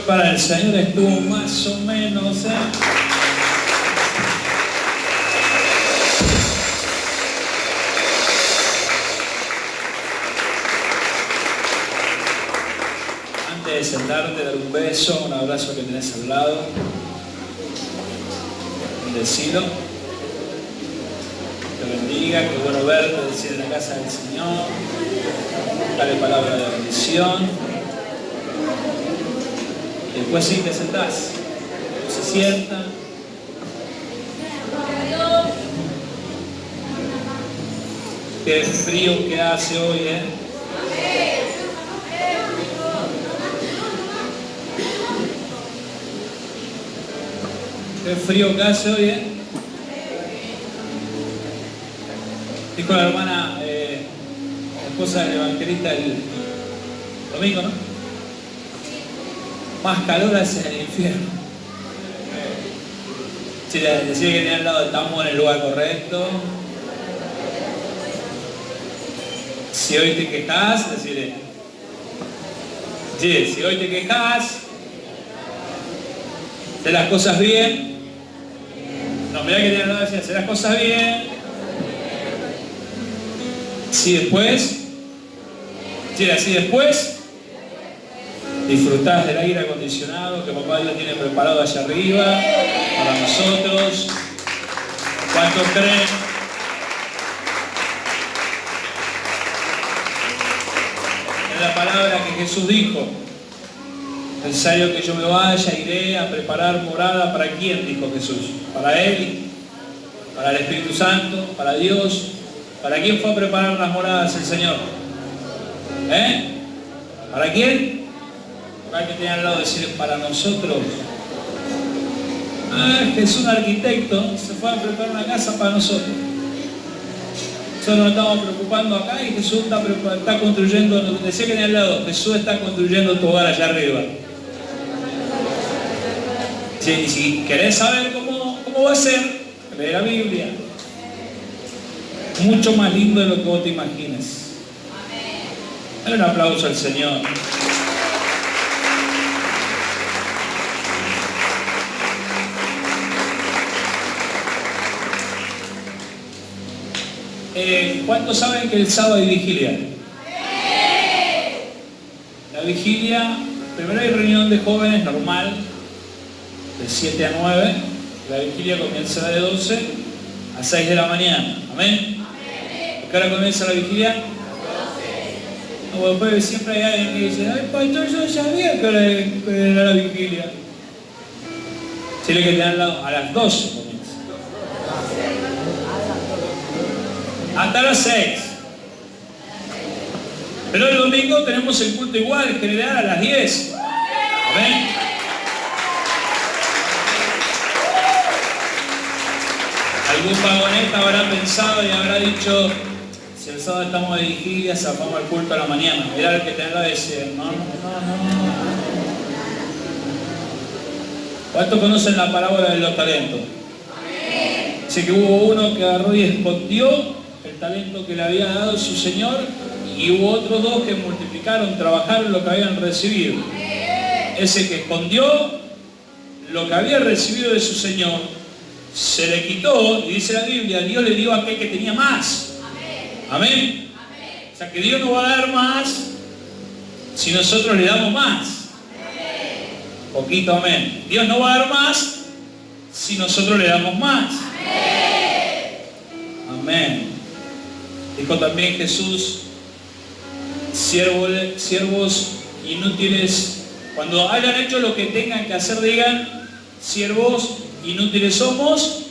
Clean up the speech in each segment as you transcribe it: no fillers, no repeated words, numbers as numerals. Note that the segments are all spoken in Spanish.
Para el Señor estuvo más o menos, Antes de sentarte, dar un beso, un abrazo que tenés al lado. Bendecilo. Te bendiga, qué bueno verte, decir en la casa del Señor. Dale palabra de bendición. Después sí te sentás, se sienta. Qué frío que hace hoy, Qué frío que hace hoy, Dijo la hermana, la esposa del evangelista el domingo, ¿no? Más calor hace en el infierno. Si le decía que tenía al lado, estamos en el lugar correcto. Si hoy te quejas, decirle. Sí, si hoy te quejas, hacer las cosas bien. No, mirá que tenía al lado, decía, hacer las cosas bien. Si después, sí, así después. Disfrutás del aire acondicionado que Papá Dios tiene preparado allá arriba para nosotros. ¿Cuántos creen? En la palabra que Jesús dijo, es necesario que yo me vaya, iré a preparar morada. ¿Para quién? Dijo Jesús. ¿Para Él? ¿Para el Espíritu Santo? ¿Para Dios? ¿Para quién fue a preparar las moradas el Señor? ¿Para quién? Hay que tener al lado decir para nosotros. Es un arquitecto, se fue a preparar una casa para nosotros. Nosotros nos estamos preocupando acá y Jesús está construyendo, decía que tenía al lado, Jesús está construyendo tu hogar allá arriba. Si querés saber cómo va a ser, lee la Biblia. Mucho más lindo de lo que vos te imagines. Dale un aplauso al Señor. ¿Cuántos saben que el sábado hay vigilia? La vigilia, primero hay reunión de jóvenes normal, de 7 a 9. La vigilia comienza de 12 a 6 de la mañana. ¿Amén? ¿A qué hora comienza la vigilia? No, después siempre hay alguien que dice, ay, pastor, yo ya sabía que era la vigilia. Tiene que tener al lado, a las 12 comienza. Hasta las 6. Pero el domingo tenemos el culto igual, general, a las 10. ¿Amén? Algún vagoneta habrá pensado y habrá dicho, si el sábado estamos de vigilia, zafamos el culto a la mañana. Mirá el que te va a decir, no. ¿Cuántos conocen la parábola de los talentos? Dice que hubo uno que agarró y escondió el talento que le había dado su Señor, y hubo otros dos que multiplicaron, trabajaron lo que habían recibido. Ese que escondió lo que había recibido de su Señor, se le quitó, y dice la Biblia, Dios le dio a aquel que tenía más. Amén. O sea que Dios nos va a dar más si nosotros le damos más. Poquito, amén. Dios no va a dar más si nosotros le damos más. Amén. Dijo también Jesús, siervos inútiles, cuando hayan hecho lo que tengan que hacer, digan, siervos inútiles somos,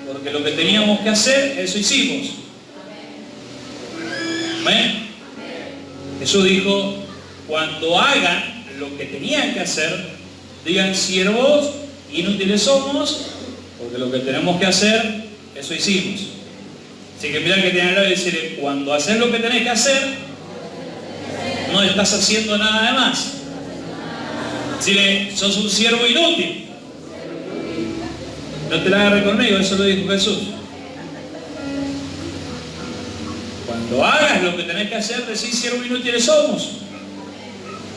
porque lo que teníamos que hacer, eso hicimos. Amén. Jesús dijo, cuando hagan lo que tenían que hacer, digan, siervos inútiles somos, porque lo que tenemos que hacer, eso hicimos. Así que mirá que tiene al lado y decirle, cuando haces lo que tenés que hacer, no estás haciendo nada de más. Decirle, sos un siervo inútil. No te la agarres conmigo, eso lo dijo Jesús. Cuando hagas lo que tenés que hacer, decís, siervo inútiles somos.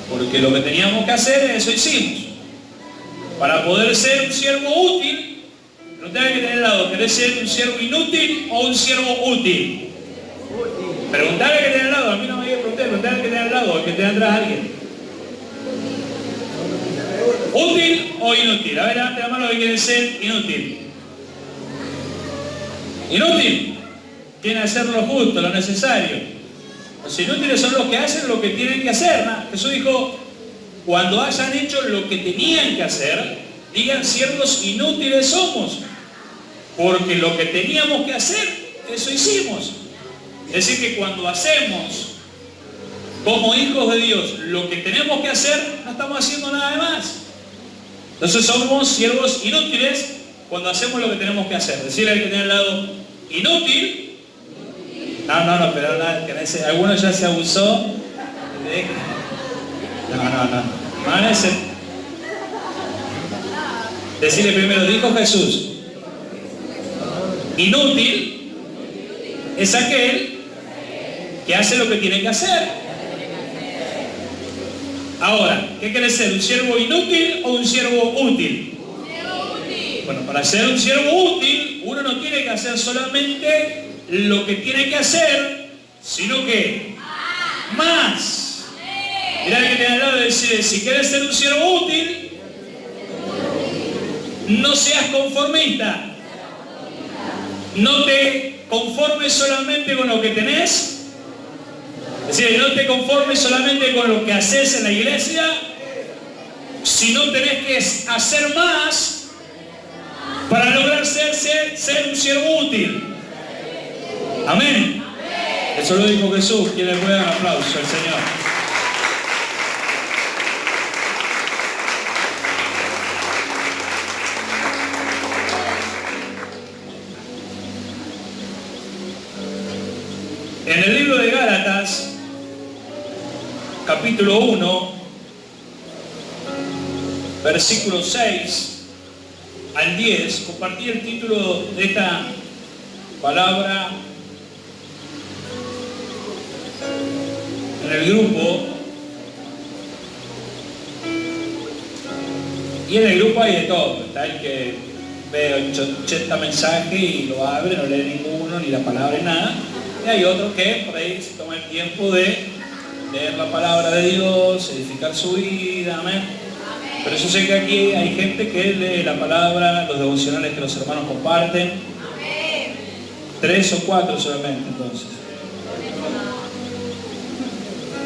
Porque lo que teníamos que hacer, eso hicimos. Para poder ser un siervo útil, no tenés que tener al lado, ¿querés ser un siervo inútil o un siervo útil? Preguntale al que tenés al lado, a mí no me diga preguntale al que tenés al lado, al que tenés atrás a alguien. ¿Útil o inútil? A ver, levante la mano que quiere ser inútil. Inútil. Tiene que hacer lo justo, lo necesario. Los inútiles son los que hacen lo que tienen que hacer, ¿no? Jesús dijo, cuando hayan hecho lo que tenían que hacer, digan siervos inútiles somos. Porque lo que teníamos que hacer, eso hicimos. Es decir, que cuando hacemos como hijos de Dios lo que tenemos que hacer, no estamos haciendo nada de más. Entonces somos siervos inútiles cuando hacemos lo que tenemos que hacer. Decirle al que tiene al lado, inútil. No, pero nada, que alguno ya se abusó. No, decirle primero, dijo Jesús, inútil es aquel que hace lo que tiene que hacer. Ahora, ¿qué quiere ser? ¿Un siervo inútil o un siervo útil? Bueno, para ser un siervo útil, uno no tiene que hacer solamente lo que tiene que hacer, sino que más. Mirá que tiene al lado de decir, si quieres ser un siervo útil, no seas conformista. No te conformes solamente con lo que tenés. Es decir, no te conformes solamente con lo que haces en la iglesia, sino tenés que hacer más para lograr ser un siervo útil. Amén. Eso lo dijo Jesús. ¿Quién le puede dar un aplauso al Señor? En el libro de Gálatas, capítulo 1, versículo 6 al 10, compartí el título de esta palabra en el grupo, y en el grupo hay de todo. Está el que ve 80 mensajes y lo abre, no lee ninguno, ni la palabra ni nada, y hay otro que por ahí se toma el tiempo de leer la palabra de Dios, edificar su vida, amén. Pero yo sé que aquí hay gente que lee la palabra, los devocionales que los hermanos comparten. 3 o 4 solamente, entonces.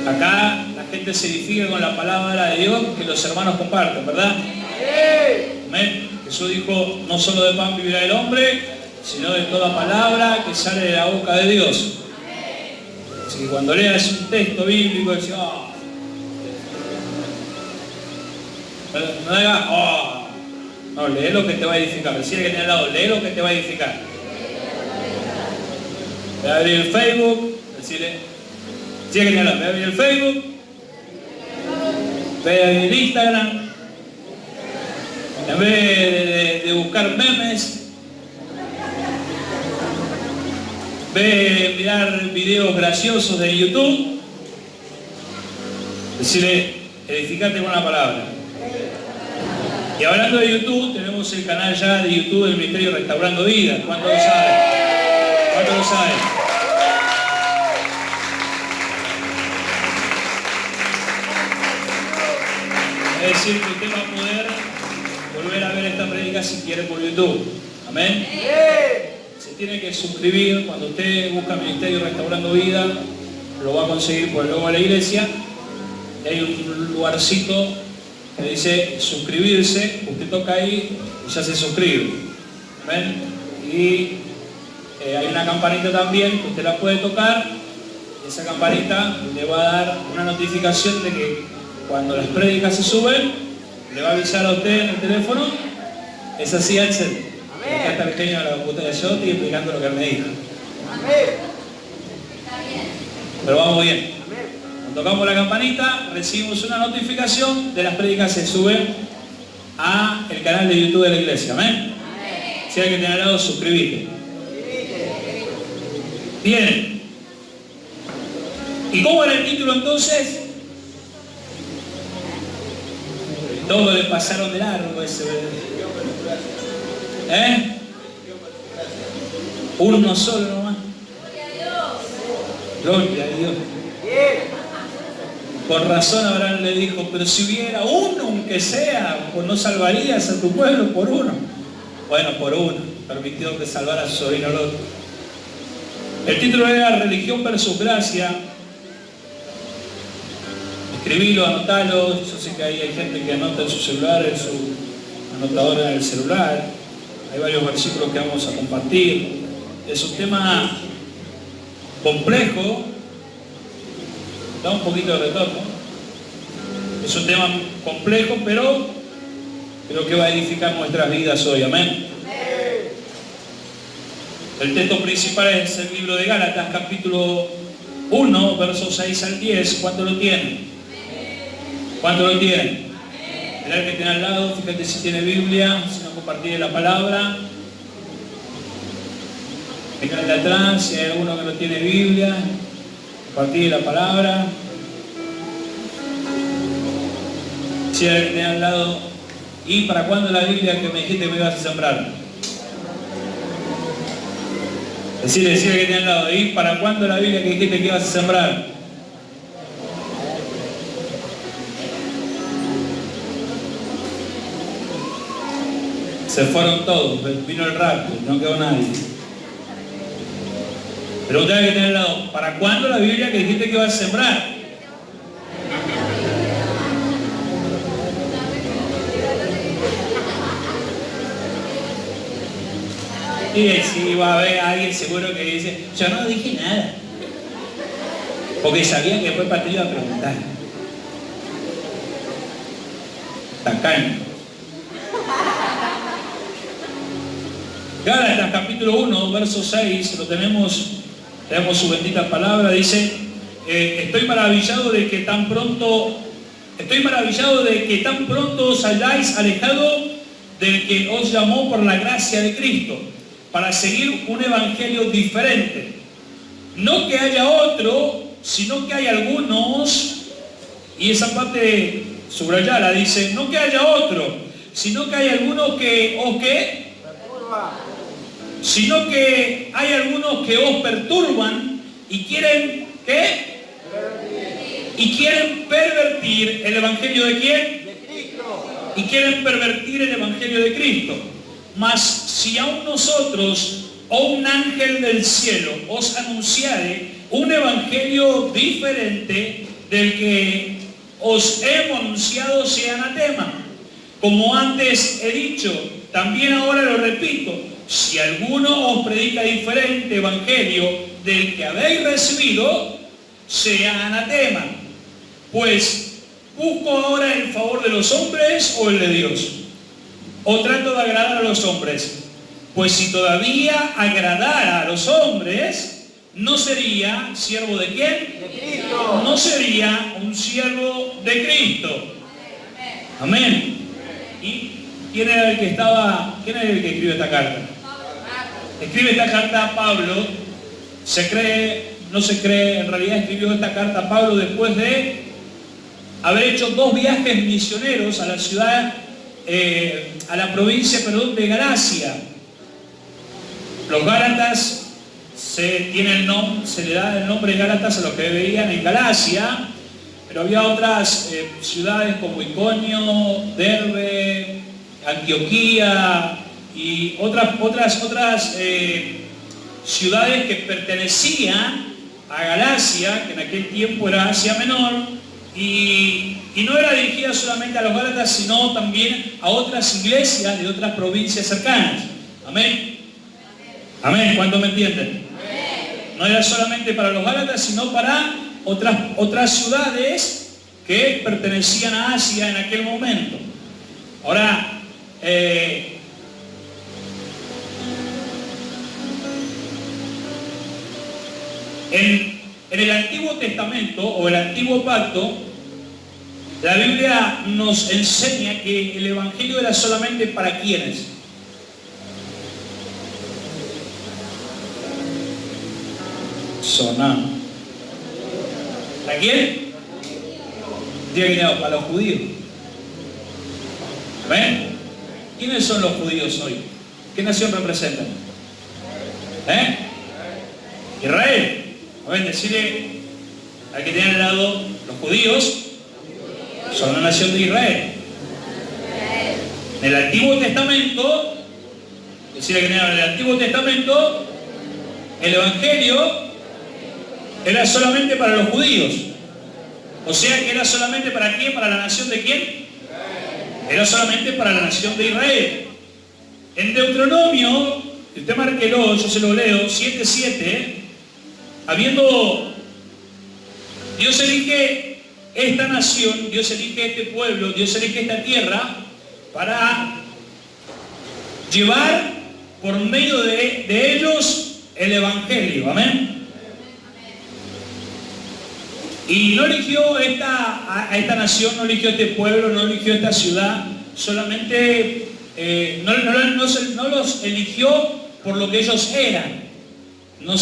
Acá la gente se edifica con la palabra de Dios que los hermanos comparten, ¿verdad? Amén. Jesús dijo, no solo de pan vivirá el hombre, sino de toda palabra que sale de la boca de Dios. Así que cuando leas un texto bíblico, decís, no digas, no, lee lo que te va a edificar. Decirle que tiene al lado, lee lo que te va a edificar. Voy a abrir el Facebook, decirle que tiene al lado, voy a abrir el Facebook, voy a abrir el Instagram, en vez de buscar memes, ve mirar videos graciosos de YouTube, decirle, edificate con la palabra. Y hablando de YouTube, tenemos el canal ya de YouTube del Ministerio Restaurando Vidas. ¿Cuántos lo saben? ¿Cuántos lo saben? Es decir, que usted va a poder volver a ver esta prédica si quiere por YouTube. Amén. Se tiene que suscribir. Cuando usted busca Ministerio Restaurando Vida, lo va a conseguir por el logo de la iglesia. Y hay un lugarcito que dice suscribirse. Usted toca ahí y ya se suscribe. ¿Ven? Y hay una campanita también que usted la puede tocar. Y esa campanita le va a dar una notificación de que cuando las prédicas se suben, le va a avisar a usted en el teléfono. Es así, Axel. Acá está el genio de la computadora. Yo estoy explicando lo que él me dijo. Pero vamos bien. Cuando tocamos la campanita, recibimos una notificación de las prédicas que se suben a el canal de YouTube de la iglesia. Amén. Si hay que tener al lado, suscribite. Bien. ¿Y cómo era el título entonces? Todos le pasaron de largo ese. ¿Eh? Uno solo nomás. Gloria a Dios. Por razón Abraham le dijo, pero si hubiera uno, aunque sea, pues no salvarías a tu pueblo por uno. Bueno, por uno, permitió que salvara a su sobrino Lot. El título era Religión versus Gracia. Escribilo, anotalo. Yo sé que ahí hay gente que anota en su celular, en su anotadora del celular. Hay varios versículos que vamos a compartir. Es un tema complejo. Da un poquito de retorno. Es un tema complejo, pero creo que va a edificar nuestras vidas hoy. Amén. El texto principal es el libro de Gálatas, capítulo 1, versos 6 al 10. ¿Cuánto lo tienen? ¿Cuánto lo tienen? El que tiene al lado, fíjate si tiene Biblia, si no compartir la palabra. Fíjate de atrás, si hay alguno que no tiene Biblia, compartir la palabra. Si hay el que tiene al lado, ¿y para cuándo la Biblia que me dijiste que me ibas a sembrar? Decirle que tiene al lado, ¿y para cuándo la Biblia que dijiste que ibas a sembrar? Se fueron todos, vino el rapto, no quedó nadie. Preguntale que tiene al lado, ¿para cuándo la Biblia que dijiste que ibas a sembrar? Y si va a haber alguien seguro que dice, yo no dije nada. Porque sabía que después Patria iba a preguntar. Tacaño. Gálatas capítulo 1, verso 6, lo tenemos su bendita palabra, dice, estoy maravillado de que tan pronto os hayáis alejado del que os llamó por la gracia de Cristo, para seguir un evangelio diferente. No que haya otro, sino que hay algunos, y esa parte subrayada dice, no que haya otro, sino que hay algunos que sino que hay algunos que os perturban y quieren, ¿qué? Y quieren pervertir el evangelio de ¿quién? De Cristo. Y quieren pervertir el evangelio de Cristo. Mas si aún nosotros o un ángel del cielo os anunciare un evangelio diferente del que os hemos anunciado, sea anatema. Como antes he dicho, también ahora lo repito, si alguno os predica diferente evangelio del que habéis recibido, sea anatema. Pues, ¿busco ahora el favor de los hombres o el de Dios? ¿O trato de agradar a los hombres? Pues si todavía agradara a los hombres, ¿no sería siervo de quién? De Cristo. No sería un siervo de Cristo. Amén. ¿Y quién era el que escribió esta carta? Escribe esta carta Pablo. No se cree, en realidad escribió esta carta Pablo después de haber hecho 2 viajes misioneros a la ciudad, a la provincia, de Galacia. Los Gálatas se le da el nombre de Gálatas a los que vivían en Galacia, pero había otras ciudades como Iconio, Derbe, Antioquía y otras ciudades que pertenecían a Galacia, que en aquel tiempo era Asia Menor, y no era dirigida solamente a los Gálatas, sino también a otras iglesias de otras provincias cercanas. Amén. Amén. ¿Cuánto me entienden? No era solamente para los Gálatas, sino para otras ciudades que pertenecían a Asia en aquel momento. Ahora, en el Antiguo Testamento o el Antiguo Pacto, la Biblia nos enseña que el Evangelio era solamente para ¿quiénes? Soná. ¿Para quién? Diga que no, para los judíos. ¿Ven? ¿Quiénes son los judíos hoy? ¿Qué nación representan? Israel. A ver, decirle al que tiene al lado, los judíos son la nación de Israel. En el Antiguo Testamento, decirle que en el Antiguo Testamento, el Evangelio era solamente para los judíos. O sea que era solamente para quién, para la nación de quién. Era solamente para la nación de Israel. En Deuteronomio, si usted márquelo, yo se lo leo, 7:7, habiendo, Dios elige esta nación, Dios elige este pueblo, Dios elige esta tierra para llevar por medio de ellos el Evangelio. Amén. Y no eligió a esta nación, no eligió este pueblo, no eligió esta ciudad, solamente no los eligió por lo que ellos eran. No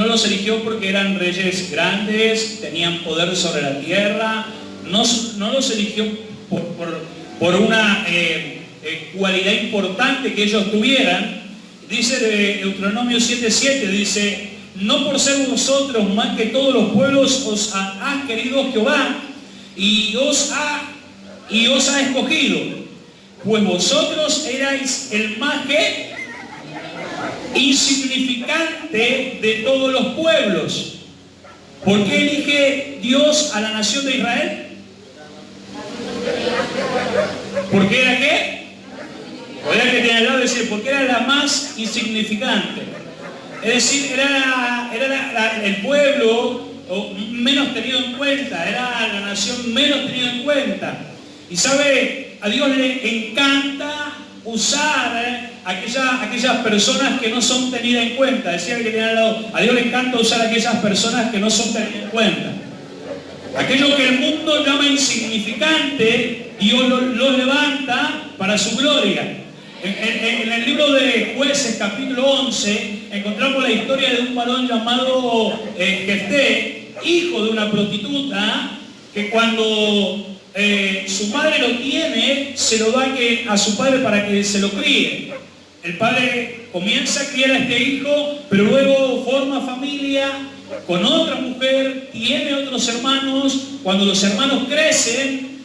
los eligió porque eran reyes grandes, tenían poder sobre la tierra. No los eligió por una cualidad importante que ellos tuvieran. Dice de Deuteronomio 7:7, dice: no por ser vosotros más que todos los pueblos os ha querido Jehová y os ha escogido, pues vosotros erais el más que insignificante de todos los pueblos. ¿Por qué elige Dios a la nación de Israel? ¿Por qué era qué? Podría que tiene al lado decir, porque era la más insignificante. Es decir, era el pueblo menos tenido en cuenta, era la nación menos tenida en cuenta. Y sabe, a Dios le encanta usar aquellas personas que no son tenidas en cuenta. Decía que tenía al lado, a Dios le encanta usar aquellas personas que no son tenidas en cuenta. Aquello que el mundo llama insignificante, Dios los levanta para su gloria. En el libro de Jueces, capítulo 11, encontramos la historia de un varón llamado Jefté, hijo de una prostituta, que cuando su madre lo tiene, se lo da a su padre para que se lo críe. El padre comienza a criar a este hijo, pero luego forma familia con otra mujer, tiene otros hermanos. Cuando los hermanos crecen,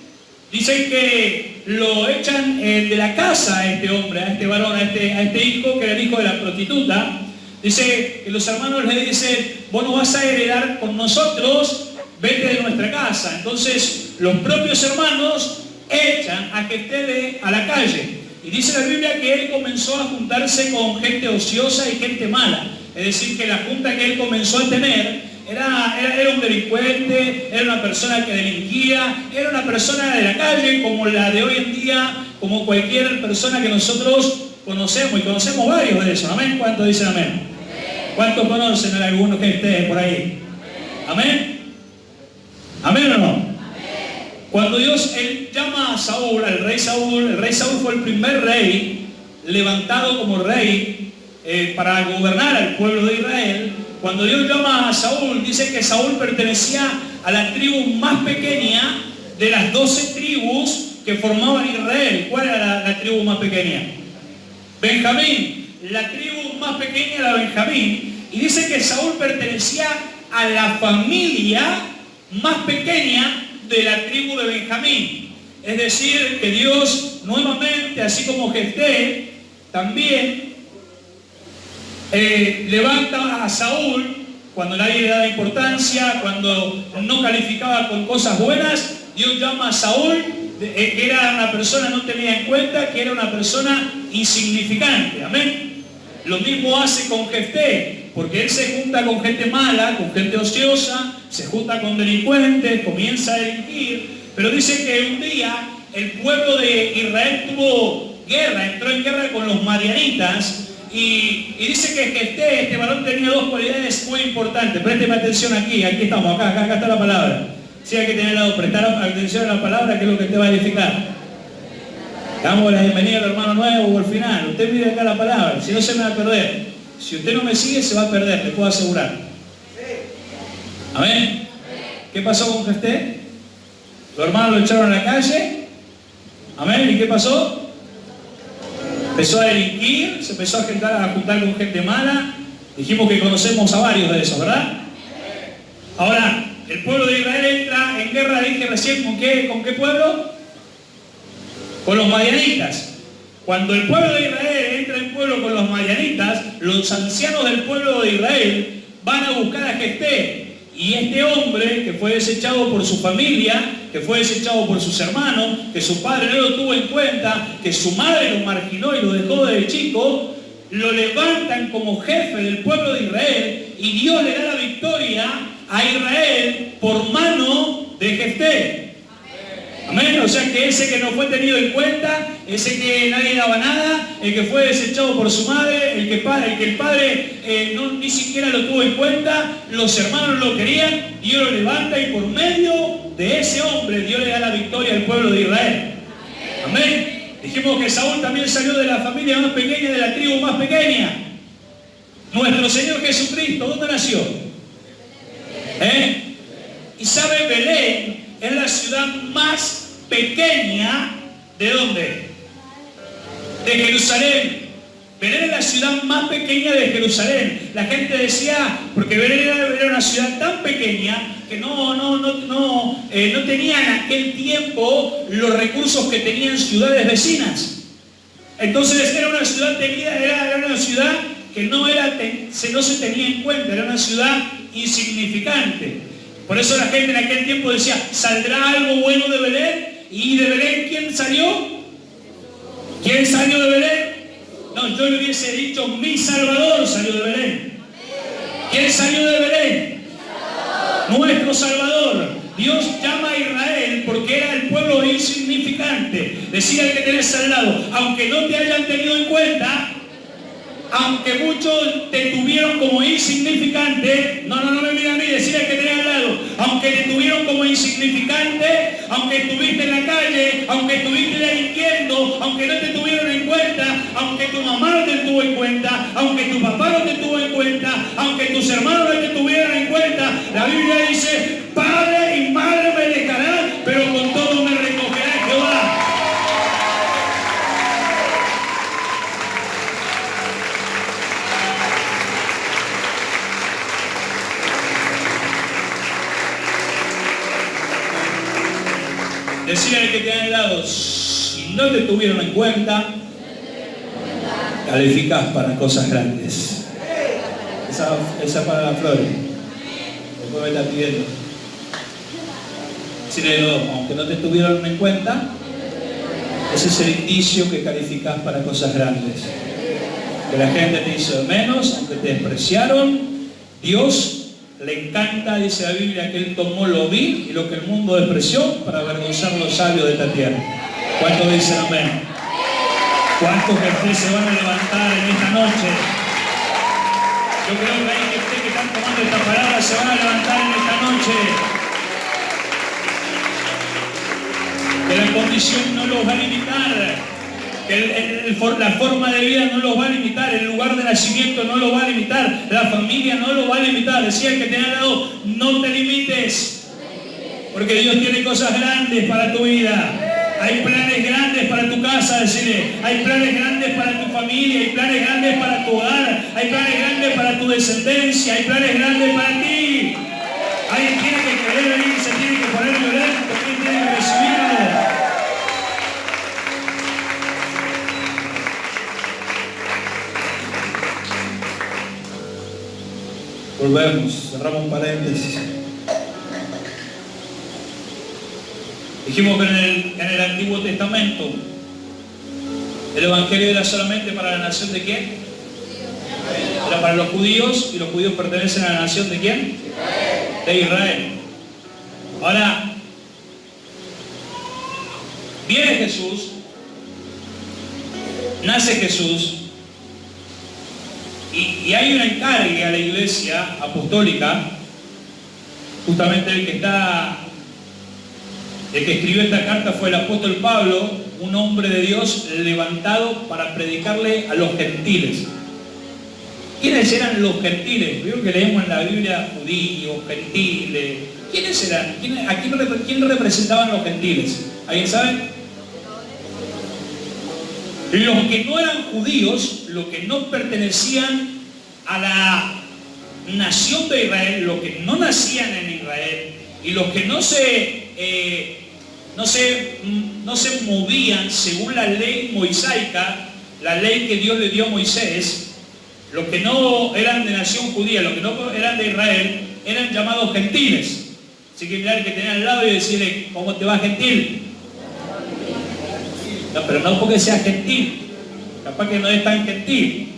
dicen que lo echan de la casa a este hombre, a este varón, a este hijo, que era el hijo de la prostituta. Dice que los hermanos le dicen: vos no vas a heredar con nosotros, vete de nuestra casa. Entonces los propios hermanos echan a Jefté a la calle. Y dice la Biblia que él comenzó a juntarse con gente ociosa y gente mala. Es decir, que la junta que él comenzó a tener era un delincuente, era una persona que delinquía, era una persona de la calle como la de hoy en día, como cualquier persona que nosotros conocemos, y conocemos varios de esos. ¿Amén? ¿Cuántos dicen amén? ¿Cuántos conocen a algunos que estén por ahí? ¿Amén? ¿Amén o no? Cuando Dios llama a Saúl, el rey Saúl fue el primer rey levantado como rey para gobernar al pueblo de Israel. Cuando Dios llama a Saúl, dice que Saúl pertenecía a la tribu más pequeña de las 12 tribus que formaban Israel. ¿Cuál era la tribu más pequeña? Benjamín. La tribu más pequeña era Benjamín. Y dice que Saúl pertenecía a la familia más pequeña de la tribu de Benjamín. Es decir, que Dios nuevamente, así como Jefté, también levanta a Saúl cuando nadie le daba importancia, cuando no calificaba con cosas buenas. Dios llama a Saúl, que era una persona no tenida en cuenta, que era una persona insignificante. Amén. Lo mismo hace con Jefté, porque él se junta con gente mala, con gente ociosa, se junta con delincuentes, comienza a delinquir. Pero dice que un día el pueblo de Israel tuvo guerra, entró en guerra con los madianitas. Y dice que Jefté, este varón, tenía dos cualidades muy importantes. Présteme atención aquí estamos, acá está la palabra. Si hay que tener lado, prestar atención a la palabra, que es lo que te va a edificar. Damos la bienvenida al hermano nuevo al final. Usted mire acá la palabra, si no se me va a perder. Si usted no me sigue, se va a perder, te puedo asegurar. Amén. ¿Qué pasó con Jefté? Los hermanos lo echaron a la calle. Amén. ¿Y qué pasó? Empezó a delinquir, se empezó a juntar con gente mala. Dijimos que conocemos a varios de esos, ¿verdad? Ahora, el pueblo de Israel entra en guerra, dije recién, ¿con qué pueblo? Con los madianitas. Cuando el pueblo de Israel entra en pueblo con los madianitas, los ancianos del pueblo de Israel van a buscar a Jefté. Y este hombre, que fue desechado por su familia, que fue desechado por sus hermanos, que su padre no lo tuvo en cuenta, que su madre lo marginó y lo dejó desde chico, lo levantan como jefe del pueblo de Israel y Dios le da la victoria a Israel por mano de Jefté. Amén. O sea que ese que no fue tenido en cuenta, ese que nadie daba nada, el que fue desechado por su madre, el que el padre ni siquiera lo tuvo en cuenta, los hermanos lo querían, Dios lo levanta y por medio de ese hombre Dios le da la victoria al pueblo de Israel. Amén. Dijimos que Saúl también salió de la familia más pequeña, de la tribu más pequeña. Nuestro Señor Jesucristo, ¿dónde nació? Y sabe, Belén es la ciudad más pequeña, ¿de dónde? De Jerusalén. Belén es la ciudad más pequeña de Jerusalén. La gente decía, porque Belén era una ciudad tan pequeña que no tenía en aquel tiempo los recursos que tenían ciudades vecinas. Entonces era una ciudad que no se tenía en cuenta, era una ciudad insignificante. Por eso la gente en aquel tiempo decía, ¿saldrá algo bueno de Belén? ¿Y de Belén quién salió? ¿Quién salió de Belén? No, yo le hubiese dicho, mi Salvador salió de Belén. ¿Quién salió de Belén? Nuestro Salvador. Dios llama a Israel porque era el pueblo insignificante. Decía al que tenés al lado, aunque no te hayan tenido en cuenta, aunque muchos te tuvieron como insignificante, no me miren a mí, decir al que tenés al lado, aunque te tuvieron como insignificante, aunque estuviste en la calle, aunque estuviste delinquiendo, aunque no te tuvieron en cuenta, aunque tu mamá no te tuvo en cuenta, aunque tu papá no te tuvo en cuenta, aunque tus hermanos no te tuvieron en cuenta, la Biblia dice, padre y madre me dejarán, pero con todo me recogerá Jehová. Decía el que tiene al lado, si no te tuvieron en cuenta, calificás para cosas grandes. Esa para la flor. Después me está pidiendo. Decirle, aunque no te tuvieron en cuenta, ese es el indicio que calificás para cosas grandes. Que la gente te hizo de menos, aunque te despreciaron, Dios le encanta, dice la Biblia, que Él tomó lo vil y lo que el mundo despreció para avergonzar los sabios de esta tierra. ¿Cuántos dicen amén? ¿Cuántos que se van a levantar en esta noche? Yo creo que hay gente que están tomando esta palabra, se van a levantar en esta noche. Que la condición no los va a limitar. Que la forma de vida no los va a limitar, el lugar de nacimiento no los va a limitar, la familia no los va a limitar. Decía el que te ha dado, no te limites, porque Dios tiene cosas grandes para tu vida. Hay planes grandes para tu casa, decirle, hay planes grandes para tu familia, hay planes grandes para tu hogar, hay planes grandes para tu descendencia, hay planes grandes para ti. Alguien tiene que querer venir, se tiene que poner violento, alguien tiene que recibirlo. Volvemos, cerramos un paréntesis. Dijimos que en el Antiguo Testamento el Evangelio era solamente para la nación de ¿quién? Era para los judíos, y los judíos pertenecen a la nación de ¿quién? De Israel. Ahora, viene Jesús, nace Jesús, y hay una encargue a la iglesia apostólica, justamente el que escribió esta carta fue el apóstol Pablo, un hombre de Dios levantado para predicarle a los gentiles. ¿Quiénes eran los gentiles? Veo que leemos en la Biblia judíos, gentiles. ¿Quiénes eran? ¿Quién representaban los gentiles? ¿Alguien sabe? Los que no eran judíos, los que no pertenecían a la nación de Israel, los que no nacían en Israel y los que no se movían según la ley moisaica, la ley que Dios le dio a Moisés, los que no eran de nación judía, los que no eran de Israel, eran llamados gentiles. Así que mirar al que tenía al lado y decirle, ¿cómo te va, gentil? No, pero no porque sea gentil, capaz que no es tan gentil.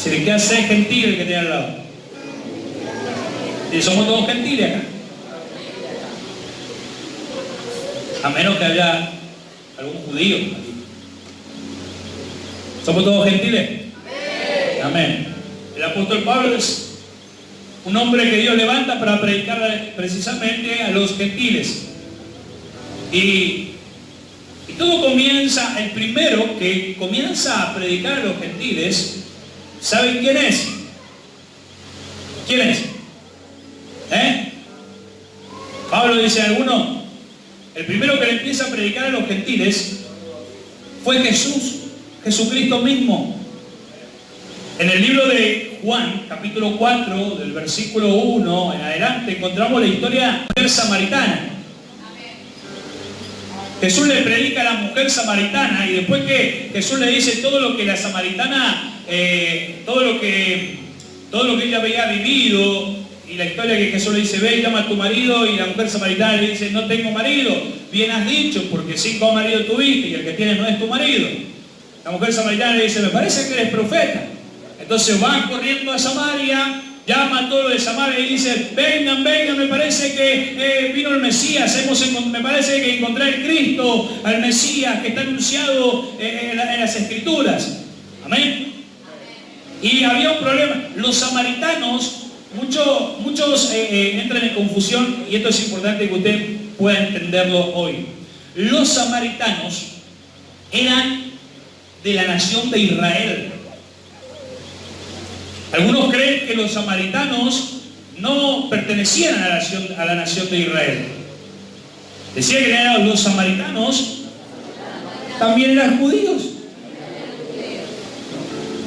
Si le queda ser gentil el que tiene al lado. Y somos todos gentiles acá. A menos que haya algún judío aquí. ¿Somos todos gentiles? Amén. El apóstol Pablo es un hombre que Dios levanta para predicar precisamente a los gentiles. Y todo comienza, el primero que comienza a predicar a los gentiles, ¿saben quién es? ¿Quién es? Pablo dice a alguno, el primero que le empieza a predicar a los gentiles fue Jesucristo mismo. En el libro de Juan, capítulo 4, del versículo 1 en adelante, encontramos la historia de la mujer samaritana. Jesús le predica a la mujer samaritana y después que Jesús le dice todo lo que la samaritana, todo lo que ella había vivido, y la historia que Jesús le dice, ve y llama a tu marido, y la mujer samaritana le dice, no tengo marido. Bien has dicho, porque 5 maridos tuviste y el que tienes no es tu marido. La mujer samaritana le dice, me parece que eres profeta. Entonces va corriendo a Samaria, llama a todos los de Samaria y dice, vengan, me parece que vino el Mesías, me parece que encontré al Cristo, al Mesías que está anunciado en las Escrituras. Amén. Y había un problema. Los samaritanos, muchos entran en confusión, y esto es importante que usted pueda entenderlo hoy. Los samaritanos eran de la nación de Israel. Algunos creen que los samaritanos no pertenecían a la nación de Israel. Decía que eran los samaritanos, también eran judíos.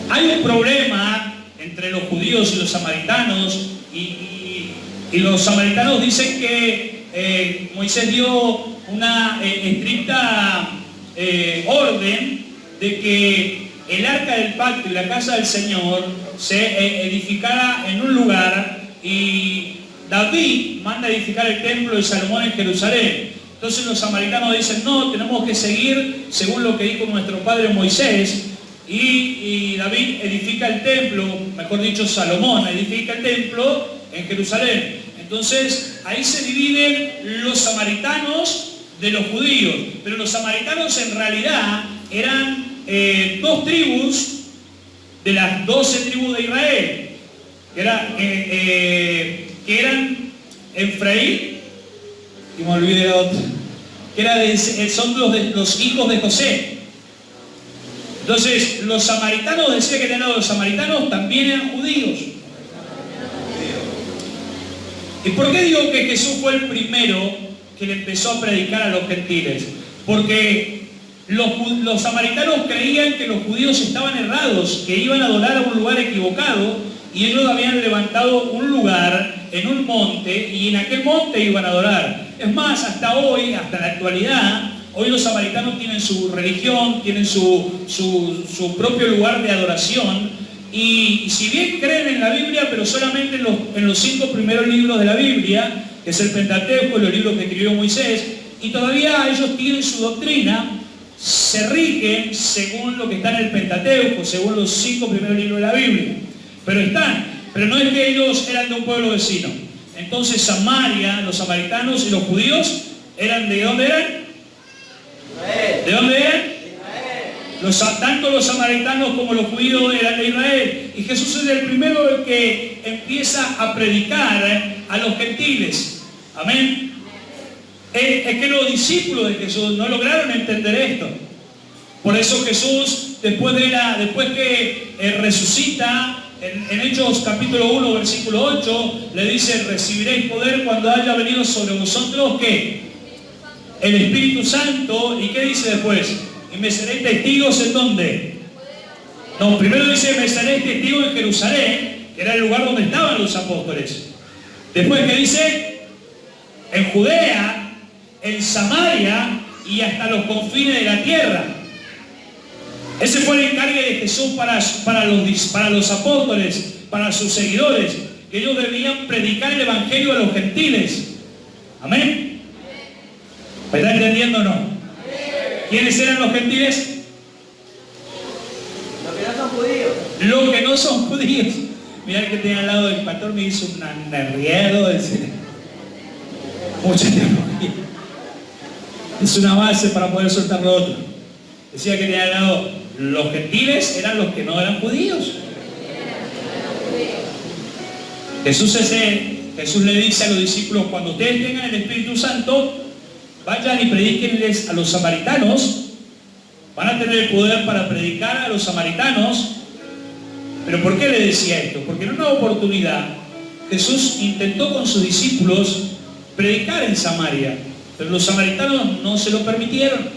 Hay un problema entre los judíos y los samaritanos, y los samaritanos dicen que Moisés dio una estricta orden de que el arca del pacto y la casa del Señor se edificara en un lugar, y David manda edificar el templo de Salomón en Jerusalén. Entonces los samaritanos dicen, no, tenemos que seguir según lo que dijo nuestro padre Moisés, y David edifica el templo, mejor dicho Salomón edifica el templo en Jerusalén. Entonces ahí se dividen los samaritanos de los judíos, pero los samaritanos en realidad eran 2 tribus de las 12 tribus de Israel, que eran Efraín, y me olvidé de otro, son los hijos de José. Entonces los samaritanos, decía que eran los samaritanos, también eran judíos. ¿Y por qué digo que Jesús fue el primero que le empezó a predicar a los gentiles? Porque los samaritanos creían que los judíos estaban errados, que iban a adorar a un lugar equivocado, y ellos habían levantado un lugar en un monte, y en aquel monte iban a adorar. Es más, hasta hoy, hasta la actualidad, hoy los samaritanos tienen su religión, tienen su propio lugar de adoración, y si bien creen en la Biblia, pero solamente en los 5 primeros libros de la Biblia, que es el Pentateuco, los libros que escribió Moisés, y todavía ellos tienen su doctrina, se rigen según lo que está en el Pentateuco, según los 5 primeros libros de la Biblia. Pero no es que ellos eran de un pueblo vecino. Entonces Samaria, los samaritanos y los judíos, ¿de dónde eran? ¿De dónde eran? Tanto los samaritanos como los judíos eran de Israel. Y Jesús es el primero que empieza a predicar a los gentiles. Amén. Es que los discípulos de Jesús no lograron entender esto. Por eso Jesús, después que resucita, en Hechos capítulo 1, versículo 8, le dice, recibiréis poder cuando haya venido sobre vosotros, ¿qué? el Espíritu Santo. ¿Y qué dice después? Y me seréis testigos ¿en dónde? No, primero dice, me seréis testigos en Jerusalén, que era el lugar donde estaban los apóstoles. Después, ¿qué dice? En Judea, en Samaria y hasta los confines de la tierra. Ese fue el encargue de Jesús para los apóstoles, para sus seguidores, que ellos debían predicar el evangelio a los gentiles. Amén. ¿Me está entendiendo o no? ¿Quiénes eran los gentiles? Los que no son judíos. Los que no son judíos. Mirá el que tenía al lado del pastor, me hizo un nerviado. Mucha teología. Es una base para poder soltar lo otro. Decía que tenía al lado, los gentiles eran los que no eran judíos. Jesús le dice a los discípulos, cuando ustedes tengan el Espíritu Santo, vayan y predíquenles a los samaritanos. Van a tener el poder para predicar a los samaritanos. ¿Pero por qué le decía esto? Porque en una oportunidad Jesús intentó con sus discípulos predicar en Samaria, pero los samaritanos no se lo permitieron.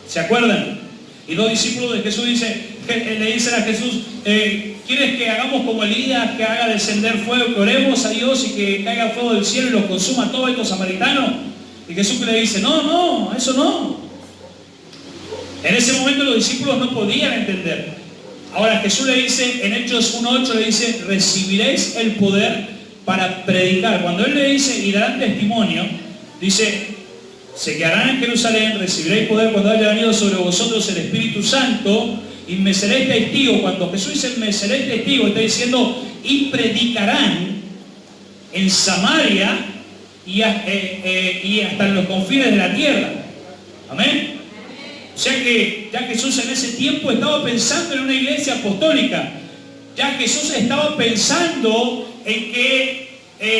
¿Se acuerdan? Y los discípulos de Jesús le dicen a Jesús, ¿quieres que hagamos como Elías, que haga descender fuego, que oremos a Dios y que caiga fuego del cielo y los consuma a todos estos samaritanos? Y Jesús le dice, no, eso no. En ese momento los discípulos no podían entender. Ahora Jesús le dice, en Hechos 1:8 le dice, recibiréis el poder para predicar. Cuando Él le dice, y darán testimonio, dice, se quedarán en Jerusalén, recibiréis poder cuando haya venido sobre vosotros el Espíritu Santo, y me seréis testigos. Cuando Jesús dice, me seréis testigos, está diciendo, y predicarán en Samaria y hasta en los confines de la tierra. Amén. O sea que ya Jesús en ese tiempo estaba pensando en una iglesia apostólica. Ya Jesús estaba pensando en que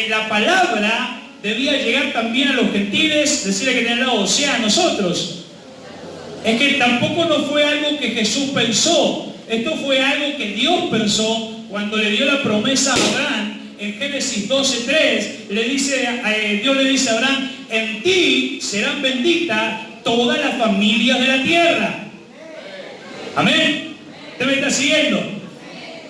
la palabra debía llegar también a los gentiles, decirle que tenían al lado, o sea, a nosotros. Es que tampoco no fue algo que Jesús pensó. Esto fue algo que Dios pensó cuando le dio la promesa a Abraham. En Génesis 12:3, Dios le dice a Abraham, en ti serán benditas todas las familias de la tierra. Amén. ¿Usted me está siguiendo?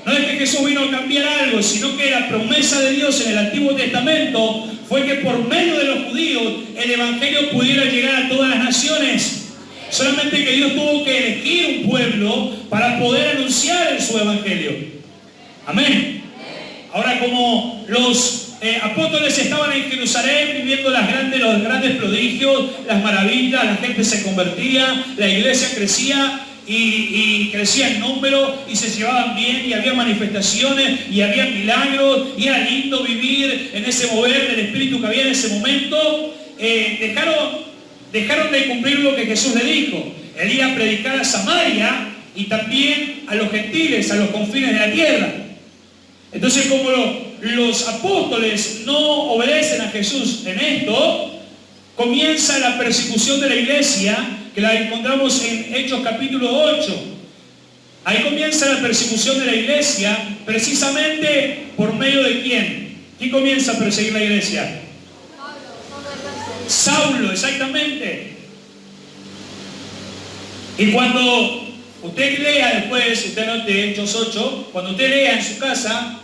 No es que Jesús vino a cambiar algo, sino que la promesa de Dios en el Antiguo Testamento fue que por medio de los judíos el evangelio pudiera llegar a todas las naciones. Solamente que Dios tuvo que elegir un pueblo para poder anunciar su evangelio. Amén. Ahora, como los apóstoles estaban en Jerusalén viviendo los grandes prodigios, las maravillas, la gente se convertía, la iglesia crecía y crecía en número y se llevaban bien y había manifestaciones y había milagros y era lindo vivir en ese mover del Espíritu que había en ese momento. Dejaron de cumplir lo que Jesús le dijo. Él iba a predicar a Samaria y también a los gentiles, a los confines de la tierra. Entonces, como los apóstoles no obedecen a Jesús en esto, comienza la persecución de la iglesia, que la encontramos en Hechos capítulo 8. Ahí comienza la persecución de la iglesia, precisamente por medio de ¿quién? ¿Quién comienza a perseguir la iglesia? Saulo, exactamente. Y cuando usted lea después, usted note Hechos 8, cuando usted lea en su casa,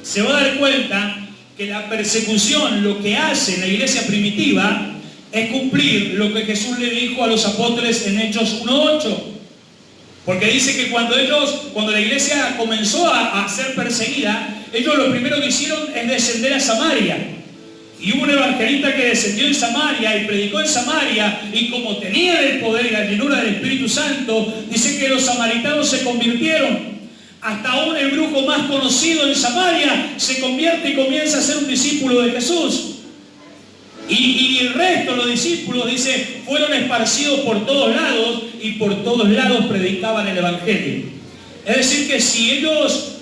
se va a dar cuenta que la persecución lo que hace en la iglesia primitiva es cumplir lo que Jesús le dijo a los apóstoles en Hechos 1:8. Porque dice que cuando la iglesia comenzó a ser perseguida, ellos lo primero que hicieron es descender a Samaria. Y hubo un evangelista que descendió en Samaria y predicó en Samaria, y como tenía el poder y la llenura del Espíritu Santo, dice que los samaritanos se convirtieron. Hasta aún el brujo más conocido en Samaria se convierte y comienza a ser un discípulo de Jesús. Y el resto, los discípulos, dice, fueron esparcidos por todos lados y por todos lados predicaban el evangelio. Es decir, que si ellos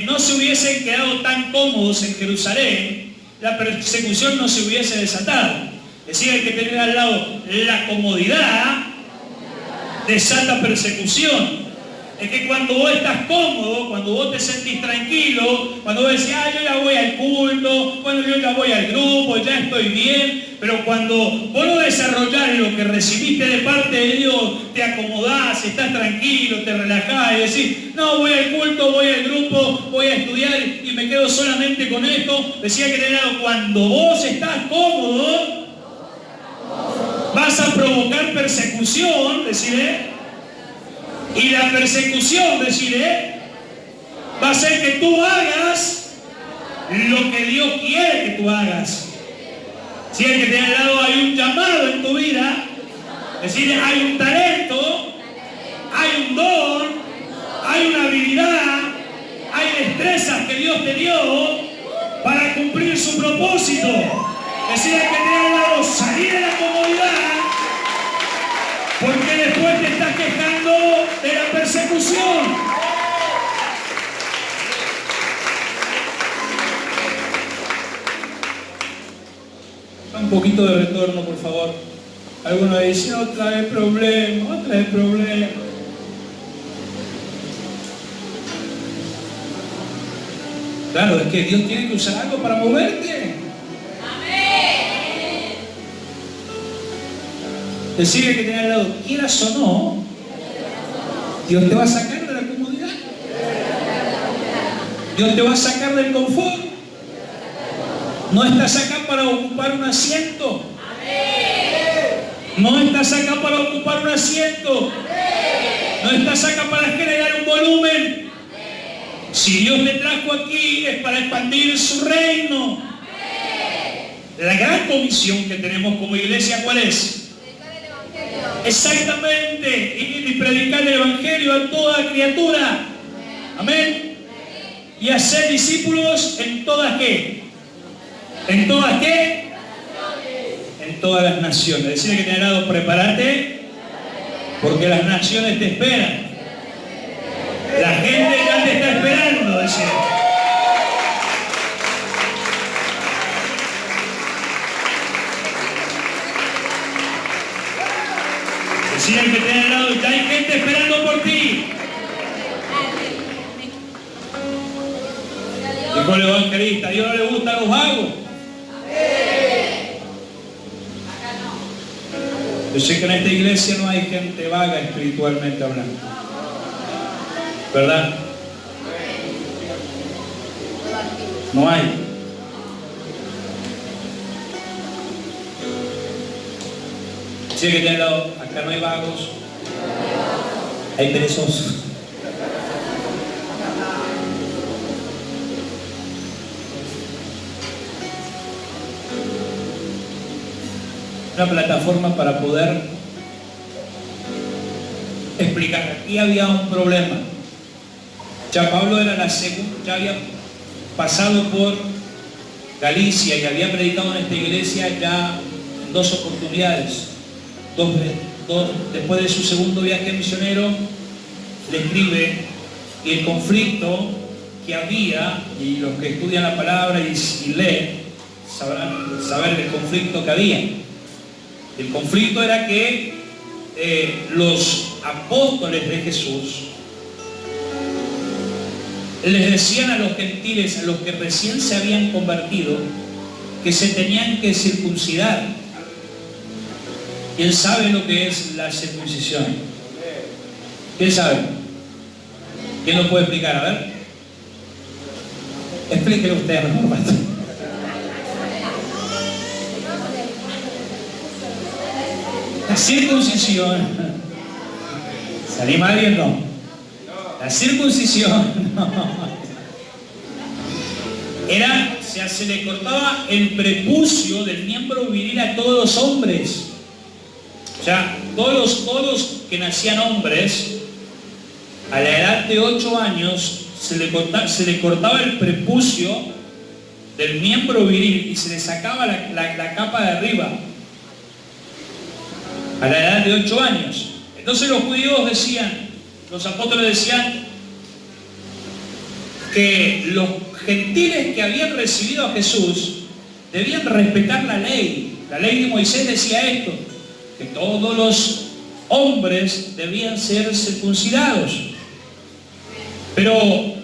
no se hubiesen quedado tan cómodos en Jerusalén, la persecución no se hubiese desatado. Decía el que tenía al lado, la comodidad desata persecución. Es que cuando vos estás cómodo, cuando vos te sentís tranquilo, cuando vos decís, yo ya voy al culto, bueno, yo ya voy al grupo, ya estoy bien, pero cuando vos no desarrollás lo que recibiste de parte de Dios, te acomodás, estás tranquilo, te relajás y decís, no, voy al culto, voy al grupo, voy a estudiar y me quedo solamente con esto. Decía que cuando vos estás cómodo, vas a provocar persecución, deciré. Y la persecución, deciré, va a hacer que tú hagas lo que Dios quiere que tú hagas. Si el que te ha dado hay un llamado en tu vida, es decir, hay un talento, hay un don, hay una habilidad, hay destrezas que Dios te dio para cumplir su propósito. Es decir, el que te ha dado salir de la comodidad, porque después te estás quejando de la persecución. Un poquito de retorno, por favor. Algunos dicen, otra vez problema, otra vez problema. Claro, es que Dios tiene que usar algo para moverte. Decirle que te al lado, quieras o no, Dios te va a sacar de la comodidad. Dios te va a sacar del confort. No estás acá para ocupar un asiento. No estás acá para ocupar un asiento. No estás acá para generar un volumen. Si Dios te trajo aquí es para expandir su reino. La gran comisión que tenemos como iglesia, ¿cuál es? Exactamente, ir y predicar el evangelio a toda criatura. Amén. Y hacer discípulos en todas qué. ¿En todas qué? En todas las naciones. Decirle que te han dado, prepárate, porque las naciones te esperan. La gente ya te está esperando, decirle. Decían que te han dado, ya hay gente esperando por ti. Dijo el evangelista, a Dios no le gustan los vagos. Yo sé que en esta iglesia no hay gente vaga espiritualmente hablando. ¿Verdad? No hay. Sí, que te han dado, acá no hay vagos, hay perezosos. Una plataforma para poder explicar. Aquí había un problema. Ya Pablo era ya había pasado por Galicia y había predicado en esta iglesia ya en 2 oportunidades. Después de su segundo viaje misionero, le escribe y el conflicto que había, y los que estudian la palabra y leen, sabrán saber el conflicto que había. El conflicto era que los apóstoles de Jesús les decían a los gentiles, a los que recién se habían convertido, que se tenían que circuncidar. ¿Quién sabe lo que es la circuncisión? ¿Quién sabe? ¿Quién lo puede explicar? A ver. Explíquelo usted, mejor, pastor. La circuncisión. ¿Salí mal bien? No. La circuncisión no. Era, se le cortaba el prepucio del miembro viril a todos los hombres. O sea, todos los que nacían hombres, a la edad de 8 años, se le cortaba el prepucio del miembro viril y se le sacaba la capa de arriba. A la edad de 8 años. Entonces los judíos decían, los apóstoles decían, que los gentiles que habían recibido a Jesús debían respetar la ley. La ley de Moisés decía esto, que todos los hombres debían ser circuncidados. Pero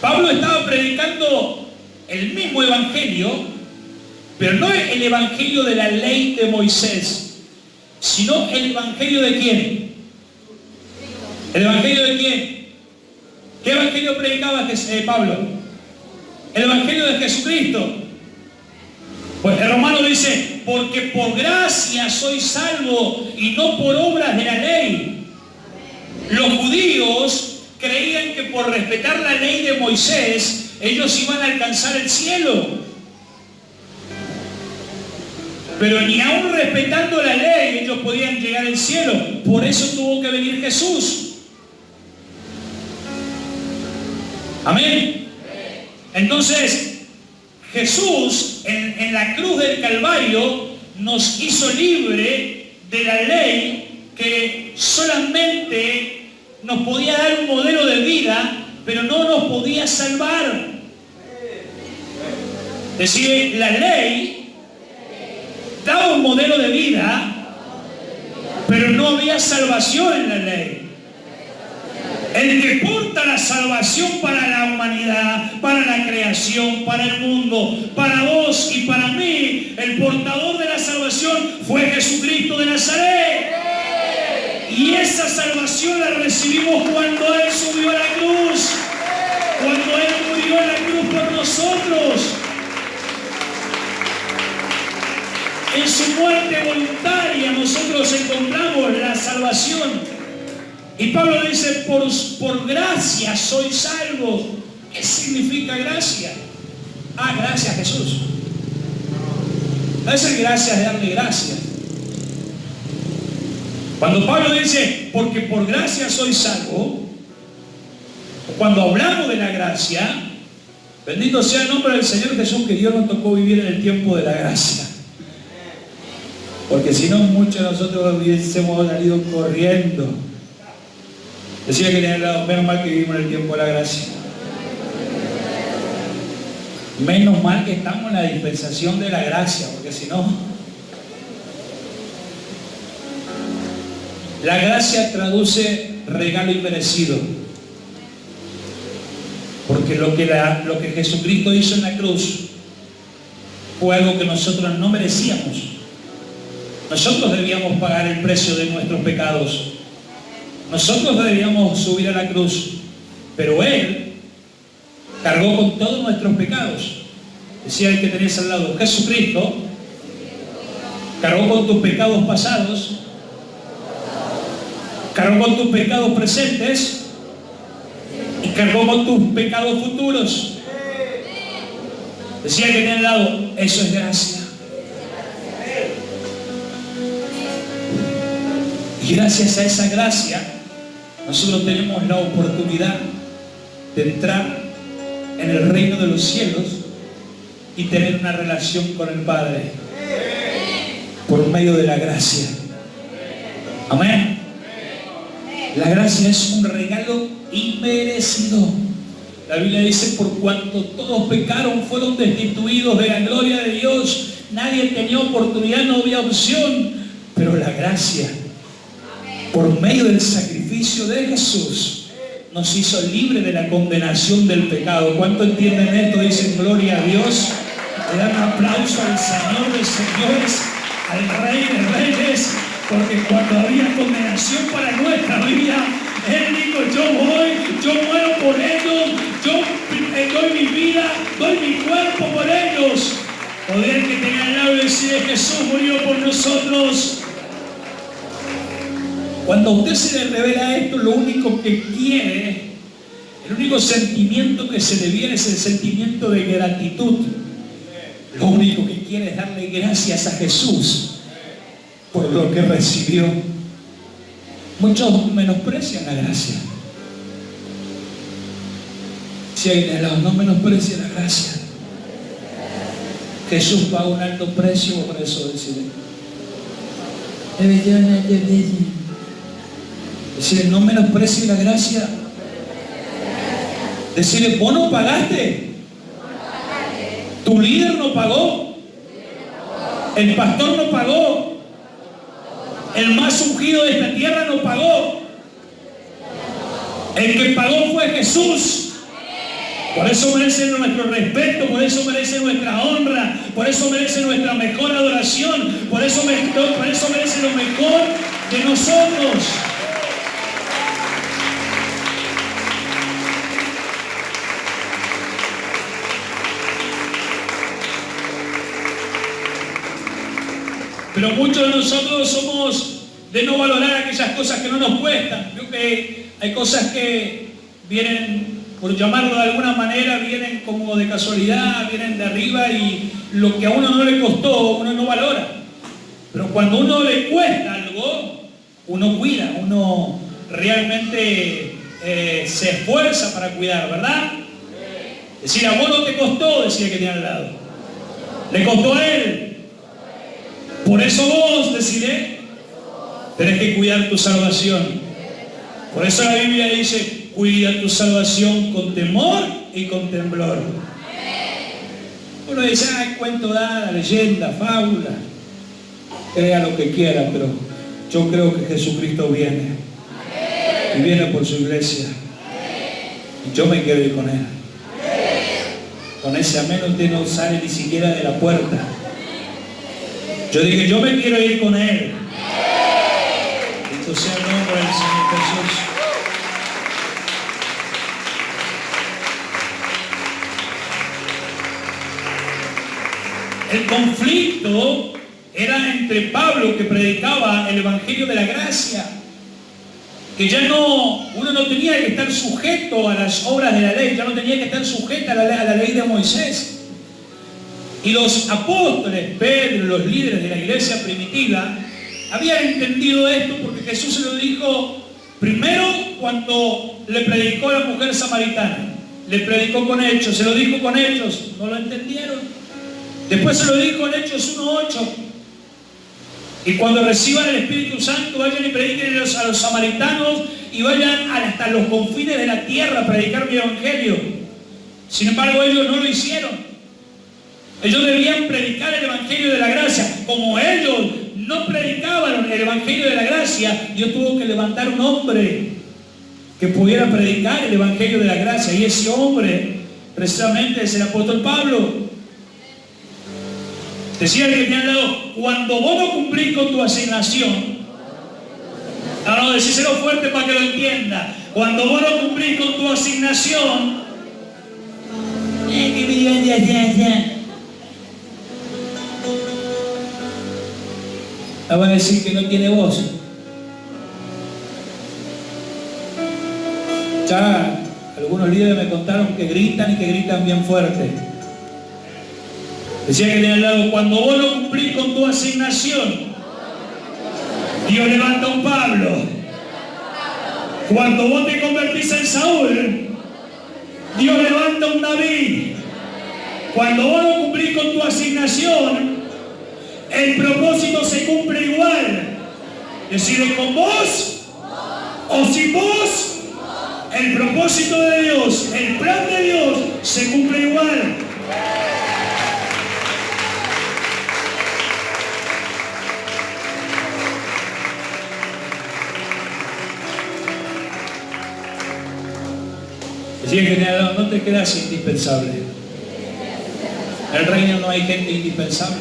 Pablo estaba predicando el mismo evangelio, pero no el evangelio de la ley de Moisés, sino el evangelio de quién. ¿El evangelio de quién? ¿Qué evangelio predicaba Pablo? El evangelio de Jesucristo. Pues el romano dice, porque por gracia soy salvo y no por obras de la ley. Los judíos creían que por respetar la ley de Moisés, ellos iban a alcanzar el cielo. Pero ni aún respetando la ley, ellos podían llegar al cielo. Por eso tuvo que venir Jesús. Amén. Entonces, Jesús en la cruz del Calvario nos hizo libre de la ley que solamente nos podía dar un modelo de vida, pero no nos podía salvar. Es decir, la ley daba un modelo de vida, pero no había salvación en la ley. El que porta la salvación para la humanidad, para la creación, para el mundo, para vos y para mí, el portador de la salvación fue Jesucristo de Nazaret. Y esa salvación la recibimos cuando Él subió a la cruz, cuando Él murió en la cruz por nosotros. En su muerte voluntaria nosotros encontramos la salvación. Y Pablo dice, por gracia soy salvo. ¿Qué significa gracia? Gracias Jesús. No es el gracias de darle gracias. Cuando Pablo dice, porque por gracia soy salvo, cuando hablamos de la gracia, bendito sea el nombre del Señor Jesús, que Dios nos tocó vivir en el tiempo de la gracia. Porque si no, muchos de nosotros hubiésemos salido corriendo. Decía que tenía al lado, menos mal que vivimos en el tiempo de la gracia. Menos mal que estamos en la dispensación de la gracia, porque si no... La gracia traduce regalo inmerecido. Porque lo que Jesucristo hizo en la cruz fue algo que nosotros no merecíamos. Nosotros debíamos pagar el precio de nuestros pecados. Nosotros debíamos subir a la cruz, pero Él cargó con todos nuestros pecados. Decía el que tenés al lado, Jesucristo cargó con tus pecados pasados, cargó con tus pecados presentes y cargó con tus pecados futuros. Decía el que tenés al lado, eso es gracia. Y gracias a esa gracia, nosotros tenemos la oportunidad de entrar en el reino de los cielos y tener una relación con el Padre por medio de la gracia. Amén. La gracia es un regalo inmerecido. La Biblia dice, por cuanto todos pecaron, fueron destituidos de la gloria de Dios. Nadie tenía oportunidad, no había opción, pero la gracia, por medio del sacrificio de Jesús, nos hizo libre de la condenación del pecado. ¿Cuánto entienden esto? Dicen gloria a Dios. Le dan un aplauso al Señor de señores, al Rey de reyes, porque cuando había condenación para nuestra vida, Él dijo, yo muero por ellos, yo doy mi vida, doy mi cuerpo por ellos. Poder que tenga al lado y decir, Jesús murió por nosotros. Cuando a usted se le revela esto, lo único que quiere, el único sentimiento que se le viene es el sentimiento de gratitud. Lo único que quiere es darle gracias a Jesús por lo que recibió. Muchos menosprecian la gracia. Si hay de lado, no menosprecia la gracia. Jesús pagó un alto precio por eso, decirle. Decirle, no menosprecies la gracia. Decirle, vos no pagaste. Tu líder no pagó. El pastor no pagó. El más ungido de esta tierra no pagó. El que pagó fue Jesús. Por eso merece nuestro respeto, por eso merece nuestra honra, por eso merece nuestra mejor adoración, por eso merece lo mejor de nosotros. Pero muchos de nosotros somos de no valorar aquellas cosas que no nos cuestan. Creo que hay cosas que vienen, por llamarlo de alguna manera, vienen como de casualidad, vienen de arriba, y lo que a uno no le costó, uno no valora. Pero cuando a uno le cuesta algo, uno cuida, uno realmente se esfuerza para cuidar, ¿verdad? Decir, a vos no te costó, decía que tenía al lado. Le costó a él. Por eso vos, deciré, tenés que cuidar tu salvación. Por eso la Biblia dice, cuida tu salvación con temor y con temblor. Uno dice, cuento da, leyenda, fábula. Crea lo que quiera, pero yo creo que Jesucristo viene. Y viene por su iglesia. Y yo me quiero ir con Él. Con ese amén usted no sale ni siquiera de la puerta. Yo dije, yo me quiero ir con Él. Bendito sea el nombre del Señor Jesús. El conflicto era entre Pablo, que predicaba el Evangelio de la gracia, que ya uno no tenía que estar sujeto a las obras de la ley, ya no tenía que estar sujeto a la ley de Moisés. Y los apóstoles, Pedro, los líderes de la iglesia primitiva, habían entendido esto porque Jesús se lo dijo primero cuando le predicó a la mujer samaritana. Le predicó con hechos, se lo dijo con hechos, no lo entendieron. Después se lo dijo en Hechos 1:8. Y cuando reciban el Espíritu Santo, vayan y prediquen a los samaritanos y vayan hasta los confines de la tierra a predicar mi evangelio. Sin embargo, ellos no lo hicieron. Ellos debían predicar el evangelio de la gracia. Como ellos no predicaban el evangelio de la gracia, Dios tuvo que levantar un hombre que pudiera predicar el evangelio de la gracia. Y ese hombre, precisamente, es el apóstol Pablo. Decía el que tenía al lado, cuando vos no cumplís con tu asignación, no, decíselo fuerte para que lo entienda. Cuando vos no cumplís con tu asignación, va a decir que no tiene voz. Ya algunos líderes me contaron que gritan y que gritan bien fuerte. Decía que tenía al lado, cuando vos no cumplís con tu asignación, Dios levanta un Pablo. Cuando vos te convertís en Saúl, Dios levanta un David. Cuando vos no cumplís con tu asignación, el propósito se cumple igual. Decide con vos o sin vos, el propósito de Dios, el plan de Dios se cumple igual. Decía que no te creas indispensable. En el reino no hay gente indispensable.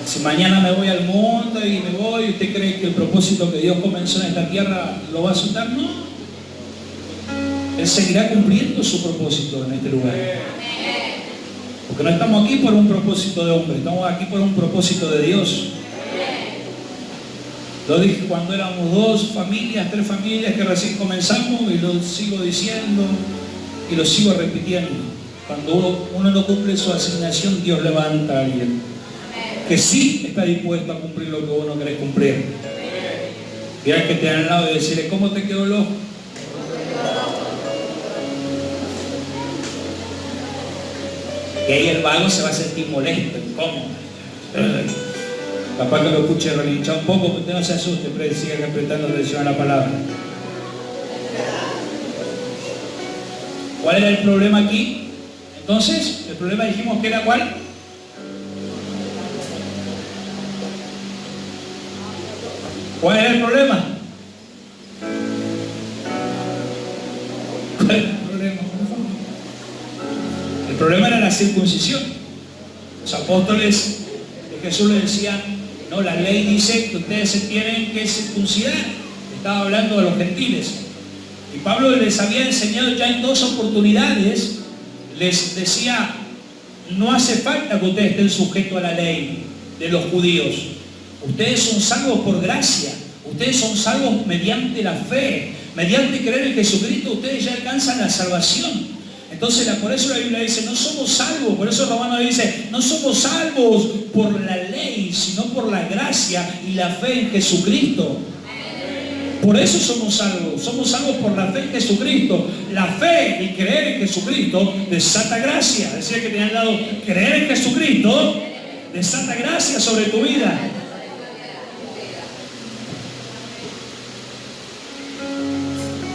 Si mañana me voy al mundo y me voy, ¿usted cree que el propósito que Dios comenzó en esta tierra lo va a soltar? No. Él seguirá cumpliendo su propósito en este lugar. Porque no estamos aquí por un propósito de hombre, estamos aquí por un propósito de Dios. Lo dije cuando éramos 2 familias, 3 familias que recién comenzamos, y lo sigo diciendo y lo sigo repitiendo. Cuando uno no cumple su asignación, Dios levanta a alguien que sí está dispuesto a cumplir lo que vos no querés cumplir. Y al que te da al lado y decirle, ¿cómo te quedó el ojo? Y ahí el vago se va a sentir molesto, incómodo. Capaz que lo escuche relinchar un poco, pero usted no se asuste, pero siga prestando atención a la palabra. ¿Cuál era el problema aquí? Entonces, el problema dijimos que era ¿cuál? ¿Cuál era el problema? El problema era la circuncisión. Los apóstoles de Jesús les decían, no, la ley dice que ustedes se tienen que circuncidar. Estaba hablando de los gentiles. Y Pablo les había enseñado ya en 2 oportunidades, les decía, no hace falta que ustedes estén sujetos a la ley de los judíos. Ustedes son salvos por gracia. Ustedes son salvos mediante la fe. Mediante creer en Jesucristo, ustedes ya alcanzan la salvación. Entonces, por eso la Biblia dice, no somos salvos. Por eso Romanos dice, no somos salvos por la ley, sino por la gracia y la fe en Jesucristo. Por eso somos salvos por la fe en Jesucristo. La fe y creer en Jesucristo desata gracia. Decía que tenía al lado, creer en Jesucristo desata gracia sobre tu vida.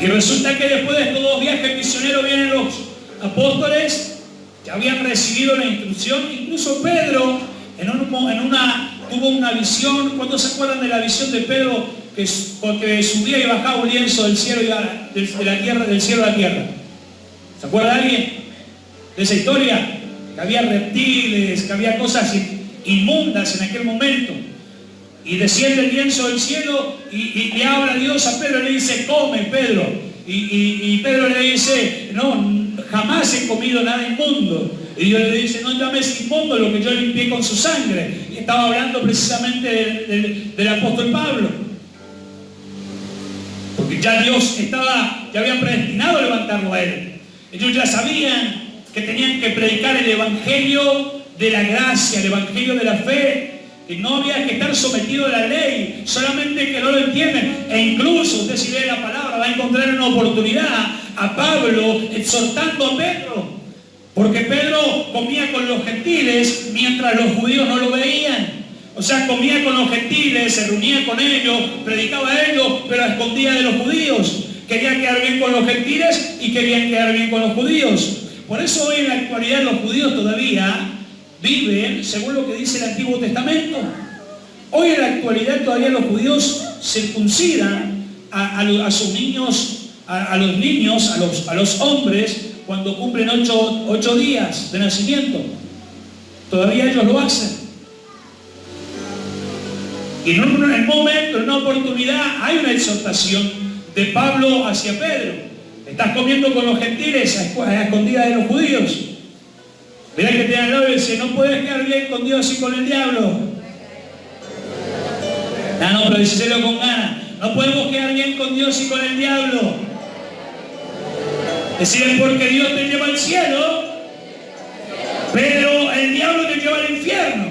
Y resulta que después de estos 2 viajes misioneros vienen los apóstoles que habían recibido la instrucción. Incluso Pedro tuvo una visión. ¿Cuántos se acuerdan de la visión de Pedro? Porque subía y bajaba un lienzo del cielo de la tierra, del cielo a la tierra. ¿Se acuerda alguien de esa historia? Que había reptiles, que había cosas inmundas en aquel momento. Y desciende el lienzo del cielo y le habla a Dios a Pedro y le dice, come, Pedro. Y Pedro le dice, no, jamás he comido nada inmundo. Y Dios le dice, no llames inmundo lo que yo limpié con su sangre. Y estaba hablando precisamente del apóstol Pablo. Porque ya Dios ya había predestinado a levantarlo a él. Ellos ya sabían que tenían que predicar el evangelio de la gracia, el evangelio de la fe, que no había que estar sometido a la ley, solamente que no lo entienden. E incluso, usted si lee la palabra, va a encontrar una oportunidad a Pablo exhortando a Pedro. Porque Pedro comía con los gentiles mientras los judíos no lo veían. O sea, comía con los gentiles, se reunía con ellos, predicaba a ellos, pero a escondidas de los judíos. Quería quedar bien con los gentiles y querían quedar bien con los judíos. Por eso hoy en la actualidad los judíos todavía viven según lo que dice el Antiguo Testamento. Hoy en la actualidad todavía los judíos circuncidan a sus niños, a los hombres, cuando cumplen 8 días de nacimiento. Todavía ellos lo hacen. Y en un momento, en una oportunidad, hay una exhortación de Pablo hacia Pedro. Estás comiendo con los gentiles a escondidas de los judíos. Mirá que te dan y dice, no puedes quedar bien con Dios y con el diablo. No, pero díselo con ganas. No podemos quedar bien con Dios y con el diablo. Decir, porque Dios te lleva al cielo, pero el diablo te lleva al infierno.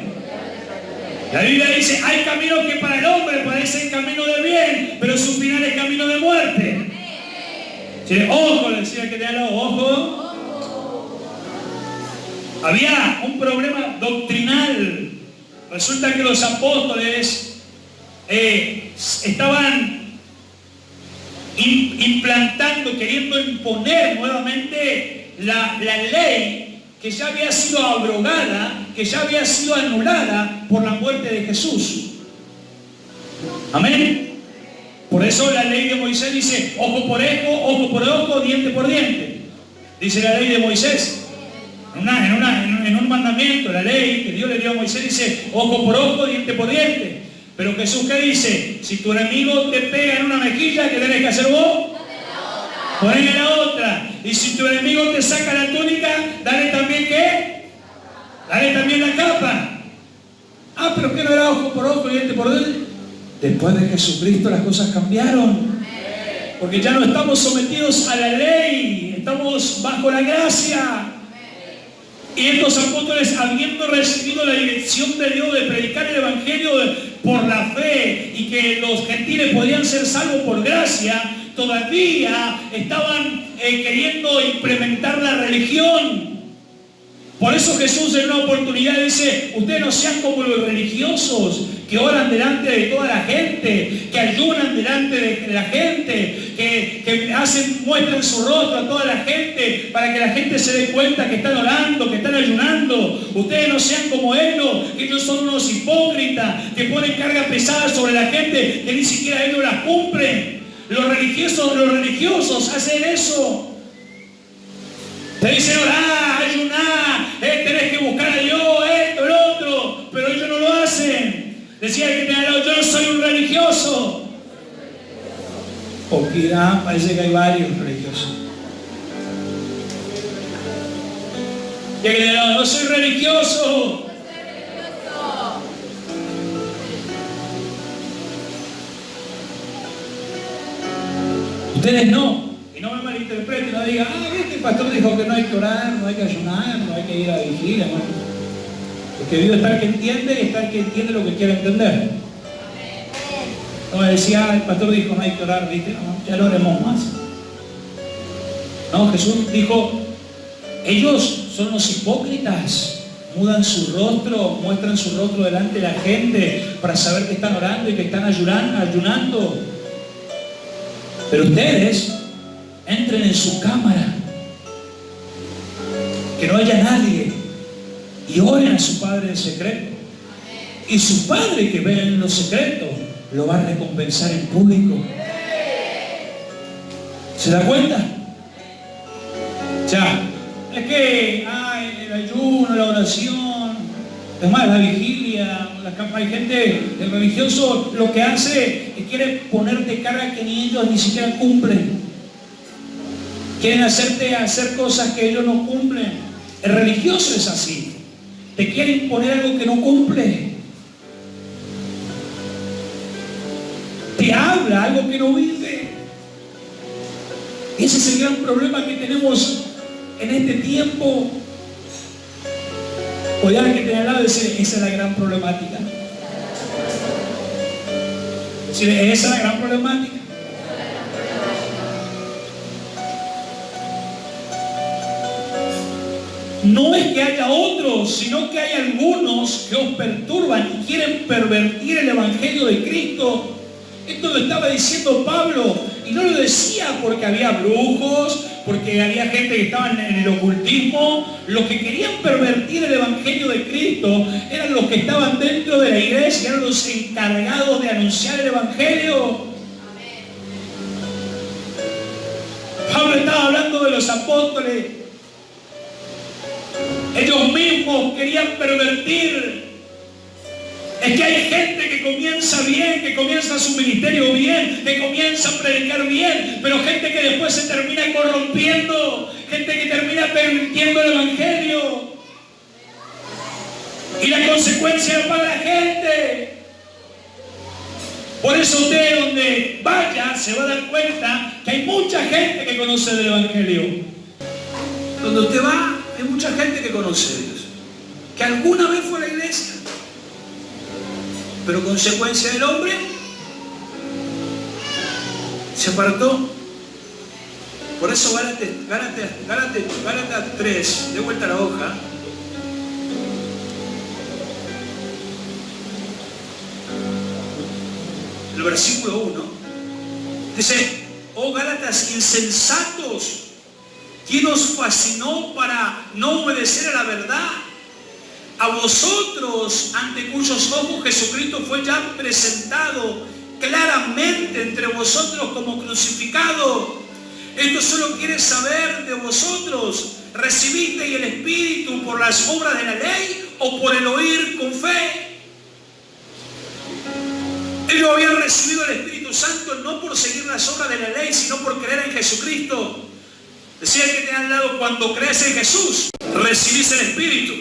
La Biblia dice, hay caminos que para el hombre parecen camino de bien, pero su final es camino de muerte. ¿Sí? Ojo, le decía que te haga ojo. Había un problema doctrinal. Resulta que los apóstoles estaban implantando, queriendo imponer nuevamente la ley que ya había sido abrogada, que ya había sido anulada por la muerte de Jesús. Amén. Por eso la ley de Moisés dice, ojo por ojo, diente por diente. Dice la ley de Moisés. En un mandamiento, la ley que Dios le dio a Moisés dice, ojo por ojo, diente por diente. Pero Jesús, ¿qué dice? Si tu enemigo te pega en una mejilla, ¿qué tenés que hacer vos? Ponle la otra. Y si tu enemigo te saca la túnica, dale también ¿qué? Dale también la capa. Ah, pero ¿qué no era ojo por ojo y diente por diente? Después de Jesucristo las cosas cambiaron. Porque ya no estamos sometidos a la ley, estamos bajo la gracia. Y estos apóstoles, habiendo recibido la dirección de Dios de predicar el evangelio por la fe y que los gentiles podían ser salvos por gracia, todavía estaban queriendo implementar la religión. Por eso Jesús en una oportunidad dice, ustedes no sean como los religiosos que oran delante de toda la gente, que ayunan delante de la gente, que muestran su rostro a toda la gente para que la gente se dé cuenta que están orando, que están ayunando. Ustedes no sean como ellos, que ellos son unos hipócritas, que ponen carga pesada sobre la gente, que ni siquiera ellos las cumplen. Los religiosos hacen eso. Te dicen orar, ayunar, Y dirá, parece que hay varios religiosos. Y que dirá, no soy religioso. Ustedes no. Y no me malinterpreten, no digan, ¿viste? El pastor dijo que no hay que orar, no hay que ayunar, no hay que ir a vigilia. No. Porque Dios está el que entiende y está el que entiende lo que quiere entender. No me decía, el pastor dijo no hay que orar, ¿viste? No, ya lo haremos más. No, Jesús dijo, ellos son los hipócritas, mudan su rostro, muestran su rostro delante de la gente para saber que están orando y que están ayunando. Pero ustedes entren en su cámara, que no haya nadie, y oren a su Padre en secreto. Y su Padre que ve en lo secreto lo va a recompensar en público. ¿Se da cuenta? Ya, es que el ayuno, la oración, es más, la vigilia, hay gente, el religioso lo que hace es quiere ponerte carga que ni ellos ni siquiera cumplen. Quieren hacerte hacer cosas que ellos no cumplen. El religioso es así. Te quiere imponer algo que no cumple. Te habla algo que no vive. Ese es el gran problema que tenemos en este tiempo. O ya que te al lado decir, esa es la gran problemática. Decir, esa es la gran problemática. No es que haya otros, sino que hay algunos que os perturban y quieren pervertir el Evangelio de Cristo. Esto lo estaba diciendo Pablo, y no lo decía porque había brujos, porque había gente que estaba en el ocultismo. Los que querían pervertir el Evangelio de Cristo eran los que estaban dentro de la iglesia, eran los encargados de anunciar el Evangelio. Pablo estaba hablando de los apóstoles. Ellos mismos querían pervertir. Es que hay gente que comienza bien, que comienza su ministerio bien, que comienza a predicar bien, pero gente que después se termina corrompiendo, gente que termina pervirtiendo el Evangelio. Y la consecuencia es para la gente. Por eso usted donde vaya se va a dar cuenta que hay mucha gente que conoce del Evangelio. Donde usted va, hay mucha gente que conoce de Dios, que alguna vez fue a la iglesia. Pero consecuencia del hombre se apartó. Por eso Gálatas 3, de vuelta a la hoja. El versículo 1 dice: oh Gálatas insensatos, ¿quién os fascinó para no obedecer a la verdad? A vosotros, ante cuyos ojos Jesucristo fue ya presentado claramente entre vosotros como crucificado. Esto solo quiere saber de vosotros: ¿recibisteis el Espíritu por las obras de la ley o por el oír con fe? Ellos habían recibido el Espíritu Santo no por seguir las obras de la ley, sino por creer en Jesucristo. Decía el que te han dado: cuando crees en Jesús, recibís el Espíritu.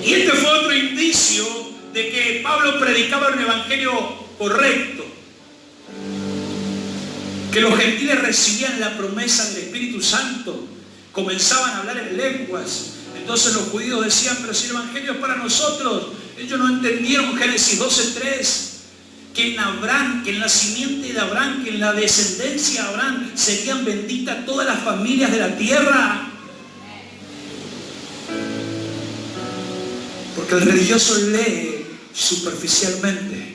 Y este fue otro indicio de que Pablo predicaba un evangelio correcto. Que los gentiles recibían la promesa del Espíritu Santo, comenzaban a hablar en lenguas. Entonces los judíos decían: pero si el evangelio es para nosotros. Ellos no entendieron Génesis 12:3, que en Abraham, que en la simiente de Abraham, que en la descendencia de Abraham serían benditas todas las familias de la tierra. Porque el religioso lee superficialmente.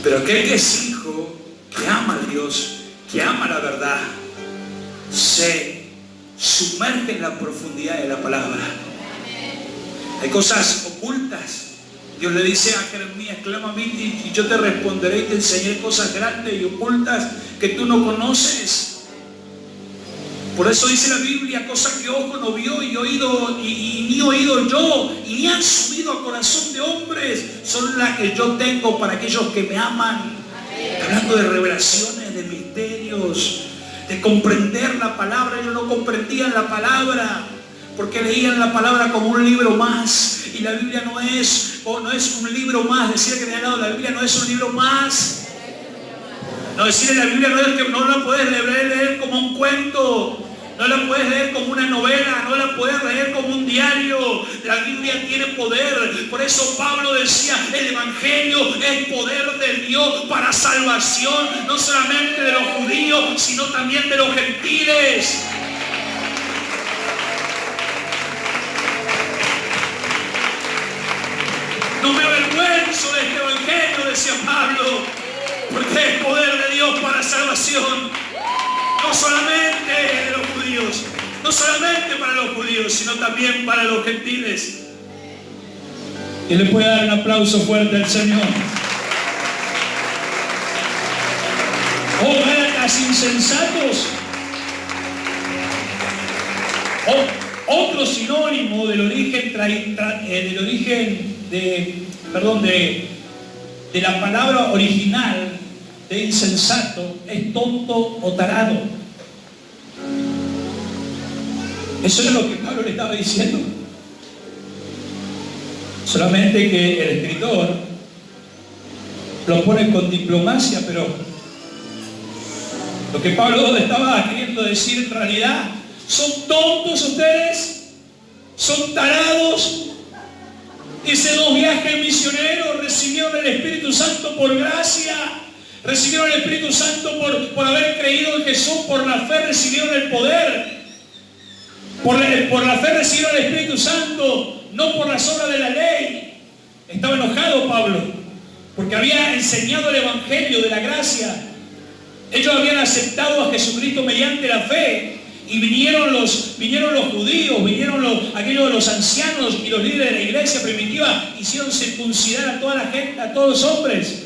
Pero aquel que es hijo, que ama a Dios, que ama la verdad, se sumerge en la profundidad de la palabra. Hay cosas ocultas. Dios le dice a Jeremías: clama a mí y yo te responderé y te enseñaré cosas grandes y ocultas que tú no conoces. Por eso dice la Biblia, cosas que ojo no vio y oído y ni oído yo, y ni han subido a corazón de hombres, son las que yo tengo para aquellos que me aman. Hablando de revelaciones, de misterios, de comprender la palabra. Ellos no comprendían la palabra, porque leían la palabra como un libro más. Y la Biblia no es un libro más. Decía que de al lado, la Biblia no es un libro más. No, decir la Biblia no es que no la puedes leer como un cuento, no la puedes leer como una novela, no la puedes leer como un diario. La Biblia tiene poder. Por eso Pablo decía, el Evangelio es poder de Dios para salvación, no solamente de los judíos, sino también de los gentiles. No me avergüenzo de este Evangelio, decía Pablo, porque es poder de Dios para salvación, no solamente de los judíos, no solamente para los judíos, sino también para los gentiles. Y le puede dar un aplauso fuerte al Señor. Oh, gálatas insensatos. Otro sinónimo del origen de la palabra original de insensato es tonto o tarado. Eso es lo que Pablo le estaba diciendo. Solamente que el escritor lo pone con diplomacia, pero lo que Pablo estaba queriendo decir en realidad, ¿son tontos ustedes? ¿Son tarados? Dice, 2 viajes misioneros, recibieron el Espíritu Santo por gracia, recibieron el Espíritu Santo por haber creído en Jesús, por la fe recibieron el poder, por la fe recibieron el Espíritu Santo, no por las obras de la ley. Estaba enojado Pablo, porque había enseñado el Evangelio de la gracia. Ellos habían aceptado a Jesucristo mediante la fe. Y vinieron los judíos, aquellos de los ancianos y los líderes de la iglesia primitiva, hicieron circuncidar a toda la gente, a todos los hombres.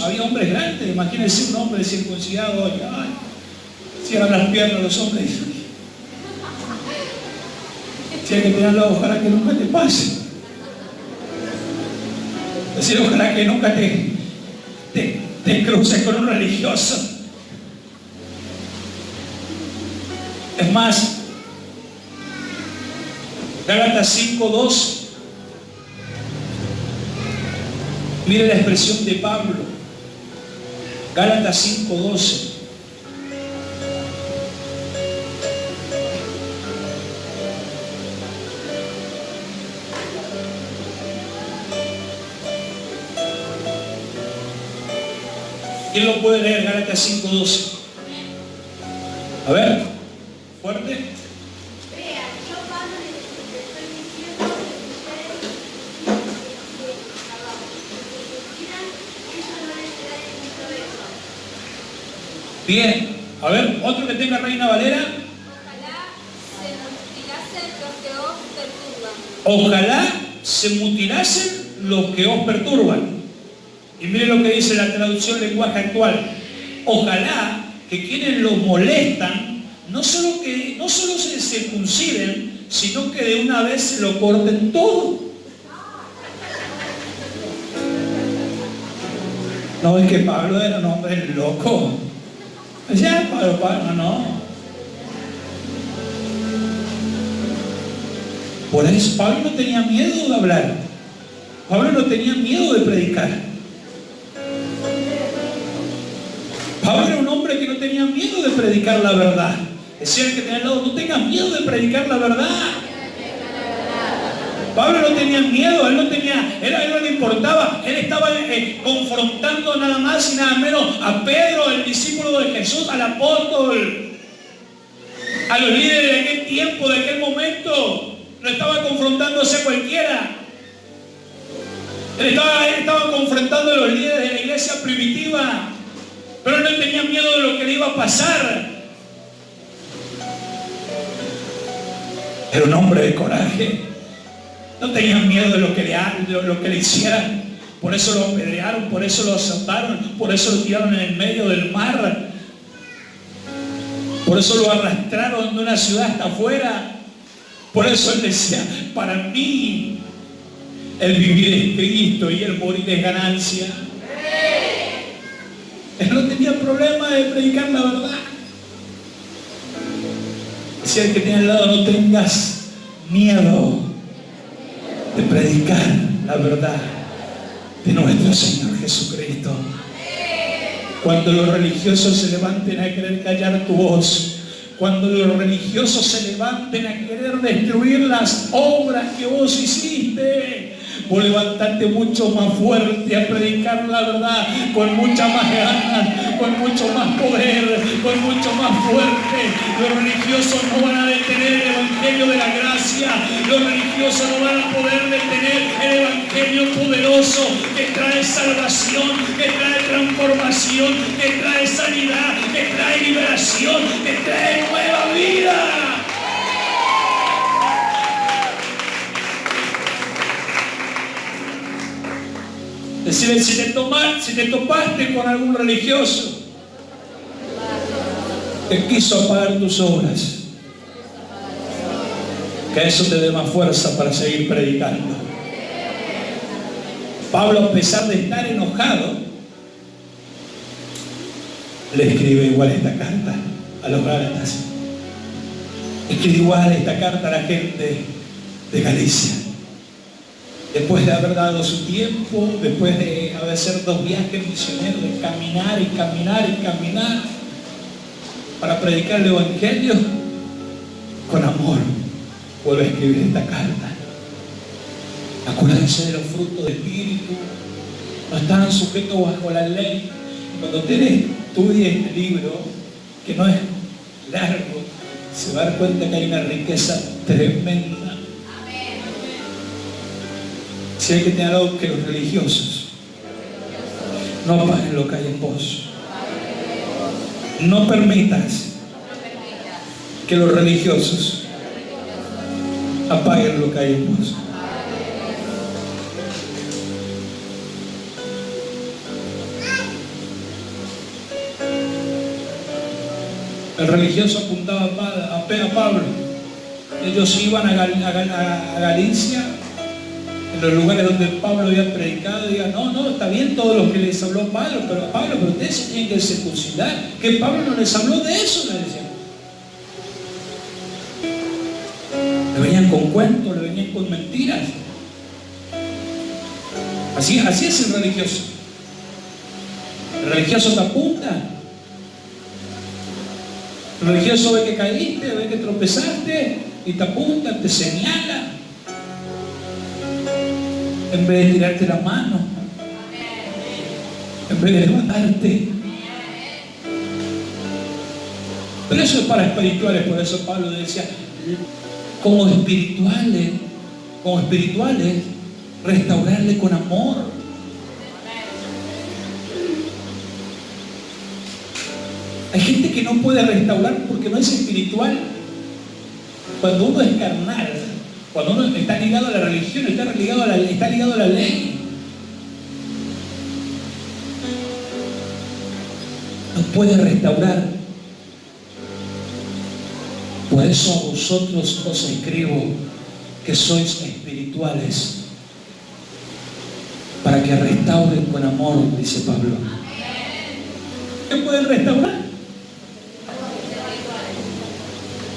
Había hombres grandes, imagínense un hombre circuncidado hoy. Cierran las piernas los hombres. Si hay que tenerlo, ojalá que nunca te pase. Es decir, ojalá que nunca te cruces con un religioso. Es más, Gálatas 5:2, mire la expresión de Pablo. Gálatas 5:12. ¿Quién lo puede leer? Gálatas 5:12. A ver. Fuerte. Vea, yo Pablo les estoy diciendo que ustedes eso no les será de mi provecho. Bien, a ver, otro que tenga Reina Valera. Ojalá se mutilasen los que os perturban. Ojalá se mutilasen los que os perturban. Y mire lo que dice la traducción lenguaje actual. Ojalá que quienes los molestan no solo se circunciden, sino que de una vez se lo corten todo. No, es que Pablo era un hombre loco. Ya, Pablo, no. Por eso Pablo no tenía miedo de hablar. Pablo no tenía miedo de predicar. Pablo era un hombre que no tenía miedo de predicar la verdad. Decía el que tenía al lado, no tengas miedo de predicar la verdad. Pablo no tenía miedo, a él no le importaba. Él estaba confrontando nada más y nada menos a Pedro, el discípulo de Jesús, al apóstol, a los líderes de aquel tiempo, de aquel momento. No estaba confrontándose a cualquiera. Él estaba confrontando a los líderes de la iglesia primitiva, pero no tenía miedo de lo que le iba a pasar. Era un hombre de coraje. No tenían miedo de lo que le hicieran. Por eso lo apedrearon, por eso lo azotaron, por eso lo tiraron en el medio del mar. Por eso lo arrastraron de una ciudad hasta afuera. Por eso él decía, para mí el vivir es Cristo y el morir es ganancia. Él no tenía problema de predicar la verdad. Decía el que tiene al lado, no tengas miedo de predicar la verdad de nuestro Señor Jesucristo. Cuando los religiosos se levanten a querer callar tu voz, cuando los religiosos se levanten a querer destruir las obras que vos hiciste, vos levantarte mucho más fuerte a predicar la verdad, con mucha más ganas, con mucho más poder, con mucho más fuerte. Los religiosos no van a detener el evangelio de la gracia, los religiosos no van a poder detener el evangelio poderoso que trae salvación, que trae transformación, que trae sanidad, que trae liberación, que trae nueva vida. Es decir, si te topaste con algún religioso que quiso apagar tus obras, que eso te dé más fuerza para seguir predicando. Pablo, a pesar de estar enojado, le escribe igual esta carta a los Gálatas. Escribe igual esta carta a la gente de Galicia. Después de haber dado su tiempo, después de hacer 2 viajes misioneros, de caminar y caminar y caminar para predicar el evangelio, con amor vuelve a escribir esta carta. Acuérdense de los frutos del Espíritu, no están sujetos bajo la ley. Cuando usted estudie este libro, que no es largo, se va a dar cuenta que hay una riqueza tremenda. Si hay que tener algo, que los religiosos no apaguen lo que hay en vos. No permitas que los religiosos apaguen lo que hay en vos. El religioso apuntaba a Pablo. Ellos iban a Galicia, en los lugares donde Pablo había predicado, digan, no, está bien todo lo que les habló Pablo, pero ustedes se tienen que circuncidar. Que Pablo no les habló de eso, le decían. Le venían con cuentos, le venían con mentiras. Así es el religioso. El religioso te apunta. El religioso ve que caíste, ve que tropezaste y te apunta, te señala. En vez de tirarte la mano, en vez de levantarte. Pero eso es para espirituales, por eso Pablo decía, como espirituales, restaurarle con amor. Hay gente que no puede restaurar porque no es espiritual. Cuando uno es carnal, cuando uno está ligado a la religión, está ligado a la ley, no puede restaurar. Por eso a vosotros os escribo que sois espirituales, para que restauren con amor, dice Pablo. ¿Qué pueden restaurar?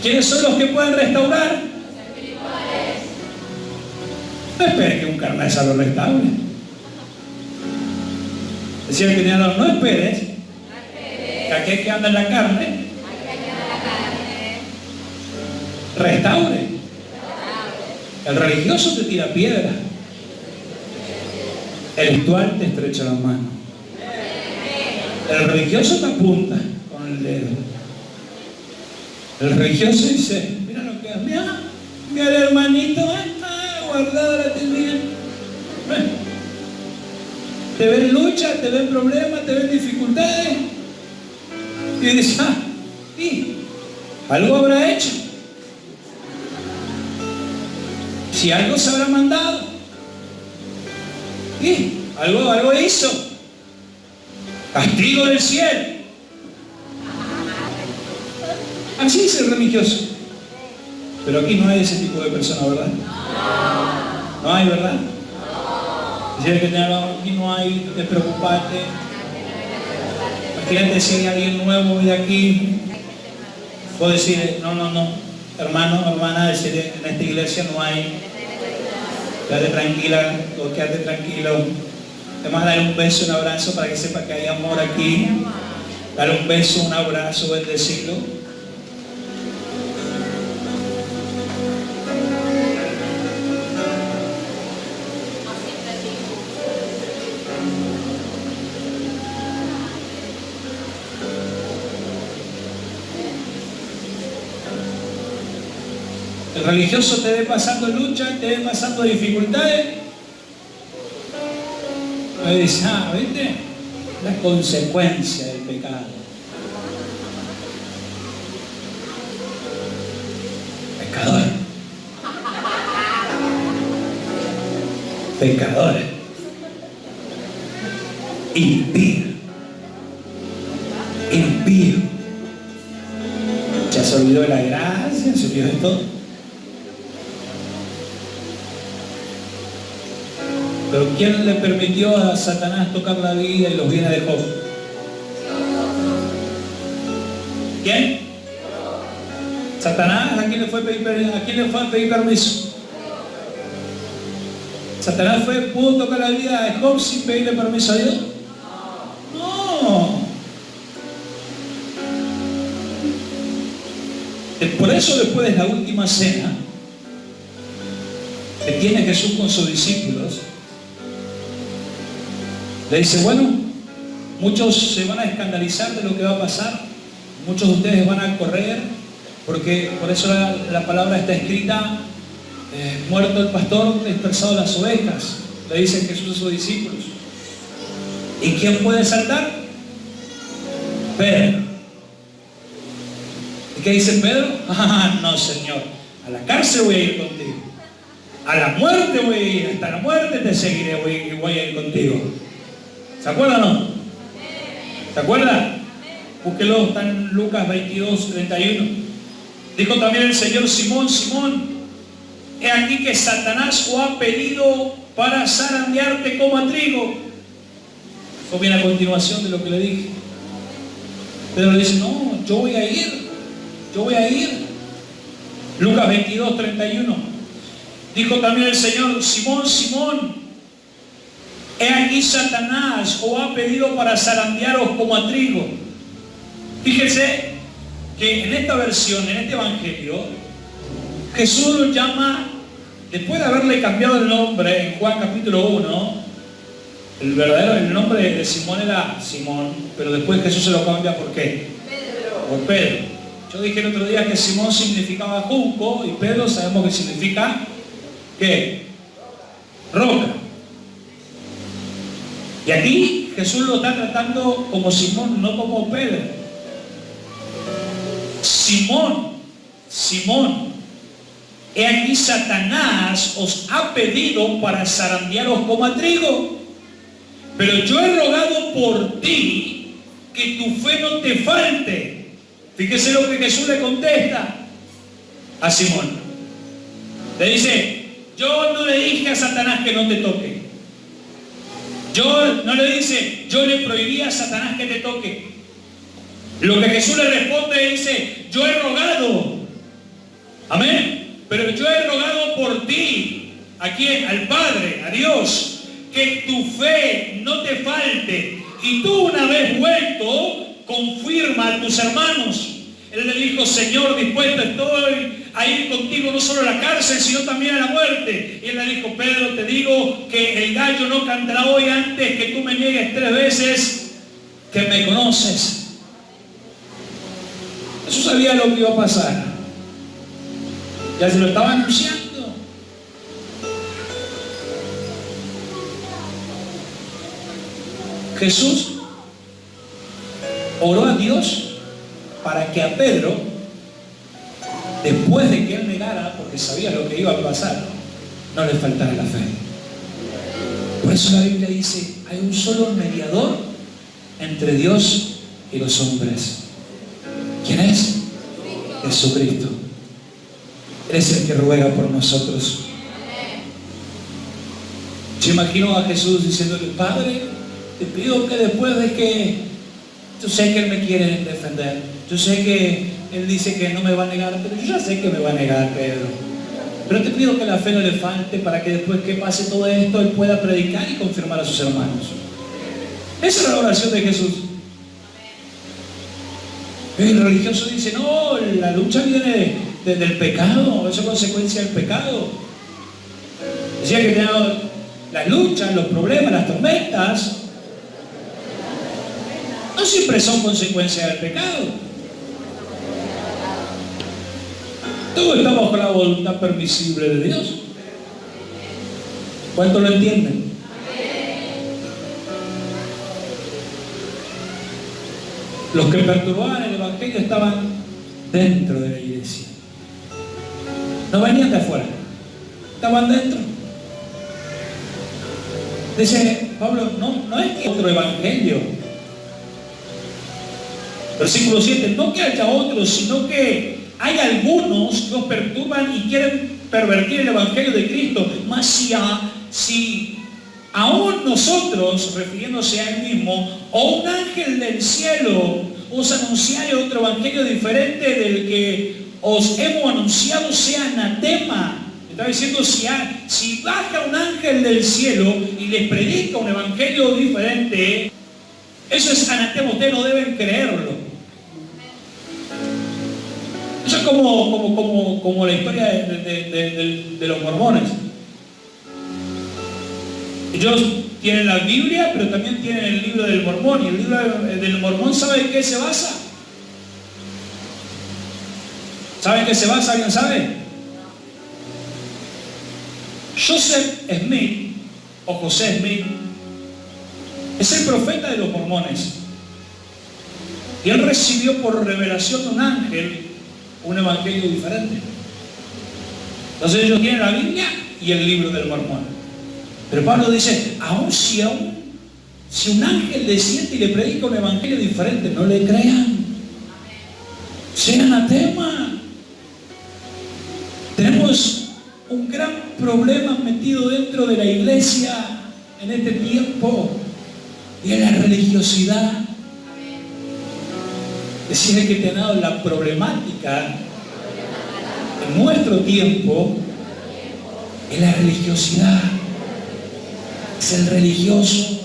¿Quiénes son los que pueden restaurar? No esperes que un carnal lo restaure. Decía el que no esperes que aquel que anda en la carne restaure. El religioso te tira piedra, el espiritual te estrecha la mano. El religioso te apunta con el dedo. El religioso dice, mira lo que es, mira el hermanito, guardado la tenía. Te ven lucha, te ven problemas, te ven dificultades. Y dices, algo habrá hecho. Si algo se habrá mandado. Algo hizo. Castigo del cielo. Así es el religioso. Pero aquí no hay ese tipo de persona, ¿verdad? No hay, ¿verdad? Dice que aquí no hay, no te preocupate. Imagínate si hay alguien nuevo hoy aquí. Puedo decir, no, hermano, hermana, decir, en esta iglesia no hay. Quédate tranquila, o quédate tranquilo. Además, darle un beso, un abrazo para que sepa que hay amor aquí. Dale un beso, un abrazo, bendecirlo. El religioso te ve pasando lucha, te ve pasando dificultades. Y dice, ¿viste? La consecuencia del pecado. Pecador. Pecador. Impío. Impío. Ya se olvidó de la gracia, se olvidó de todo. Pero ¿quién le permitió a Satanás tocar la vida y los bienes de Job? ¿Quién? ¿Satanás? ¿A quién le fue a pedir permiso? ¿Satanás pudo tocar la vida de Job sin pedirle permiso a Dios? No. Por eso después de la última cena que tiene Jesús con sus discípulos, le dice, bueno, muchos se van a escandalizar de lo que va a pasar, muchos de ustedes van a correr, porque por eso la palabra está escrita, muerto el pastor, dispersado las ovejas, le dice Jesús a sus discípulos. ¿Y quién puede saltar? Pedro. ¿Y qué dice Pedro? No, Señor, a la cárcel voy a ir contigo, a la muerte voy a ir, hasta la muerte te seguiré, voy a ir contigo. ¿Se acuerdan o no? ¿Se acuerdan? Búsquelo, está en Lucas 22, 31. Dijo también el Señor, Simón, Simón, he aquí que Satanás os ha pedido para zarandearte como a trigo. Esto viene a continuación de lo que le dije. Pedro le dice, no, yo voy a ir. Lucas 22, 31. Dijo también el Señor, Simón, Simón, he aquí Satanás os ha pedido para zarandearos como a trigo. Fíjese que en esta versión, en este evangelio, Jesús lo llama, después de haberle cambiado el nombre en Juan capítulo 1, el nombre de Simón era Simón, pero después Jesús se lo cambia, ¿por qué? Por Pedro. Yo dije el otro día que Simón significaba junco y Pedro sabemos que significa, ¿qué? Roca. Y aquí Jesús lo está tratando como Simón, no como Pedro. Simón, he aquí Satanás os ha pedido para zarandearos como a trigo, pero yo he rogado por ti que tu fe no te falte. Fíjese lo que Jesús le contesta a Simón. Le dice, yo no le dije a Satanás que no te toque. Yo no le dice, yo le prohibí a Satanás que te toque. Lo que Jesús le responde dice, yo he rogado. Amén. Pero yo he rogado por ti. ¿A quién? Al Padre, a Dios. Que tu fe no te falte. Y tú una vez vuelto, confirma a tus hermanos. Él le dijo, Señor, dispuesto estoy a ir contigo no solo a la cárcel, sino también a la muerte. Y él le dijo, Pedro, te digo que el gallo no cantará hoy antes que tú me niegues 3 veces que me conoces. Jesús sabía lo que iba a pasar. Ya se lo estaba anunciando. Jesús oró a Dios para que a Pedro, después de que él negara, porque sabía lo que iba a pasar, no le faltara la fe. Por eso la Biblia dice, hay un solo mediador entre Dios y los hombres. ¿Quién es? Jesucristo. Él es el que ruega por nosotros. Yo imagino a Jesús diciéndole: Padre, te pido que después de que yo sé que Él me quiere defender, yo sé que Él dice que no me va a negar, pero yo ya sé que me va a negar, Pedro, pero te pido que la fe no le falte para que después que pase todo esto Él pueda predicar y confirmar a sus hermanos. Esa era la oración de Jesús. El religioso dice: no, la lucha viene del pecado, eso es consecuencia del pecado. Decía que las luchas, los problemas, las tormentas no siempre son consecuencia del pecado. Todo está bajo la voluntad permisible de Dios. ¿Cuánto lo entienden? Los que perturbaban el Evangelio estaban dentro de la iglesia. No venían de afuera, estaban dentro. Dice Pablo: no es que otro evangelio. Versículo 7: no que haya otros, sino que hay algunos que os perturban y quieren pervertir el evangelio de Cristo. Mas si aún nosotros, refiriéndose a Él mismo, o un ángel del cielo os anunciare otro evangelio diferente del que os hemos anunciado, sea anatema. Está diciendo: si baja un ángel del cielo y les predica un evangelio diferente, eso es anatema, ustedes no deben creerlo. Eso es como la historia de los mormones. Ellos tienen la Biblia, pero también tienen el libro del Mormón. Y el libro del Mormón, ¿sabe en qué se basa? ¿Sabe en qué se basa? ¿Alguien sabe? Joseph Smith, o José Smith, es el profeta de los mormones. Y él recibió por revelación de un ángel un evangelio diferente. Entonces ellos tienen la Biblia y el libro del Mormón. Pero Pablo dice: si un ángel desciende y le predica un evangelio diferente, no le crean. Sea anatema. Tenemos un gran problema metido dentro de la iglesia en este tiempo, y es la religiosidad. Decirle que te ha dado la problemática en nuestro tiempo es la religiosidad. Es el religioso.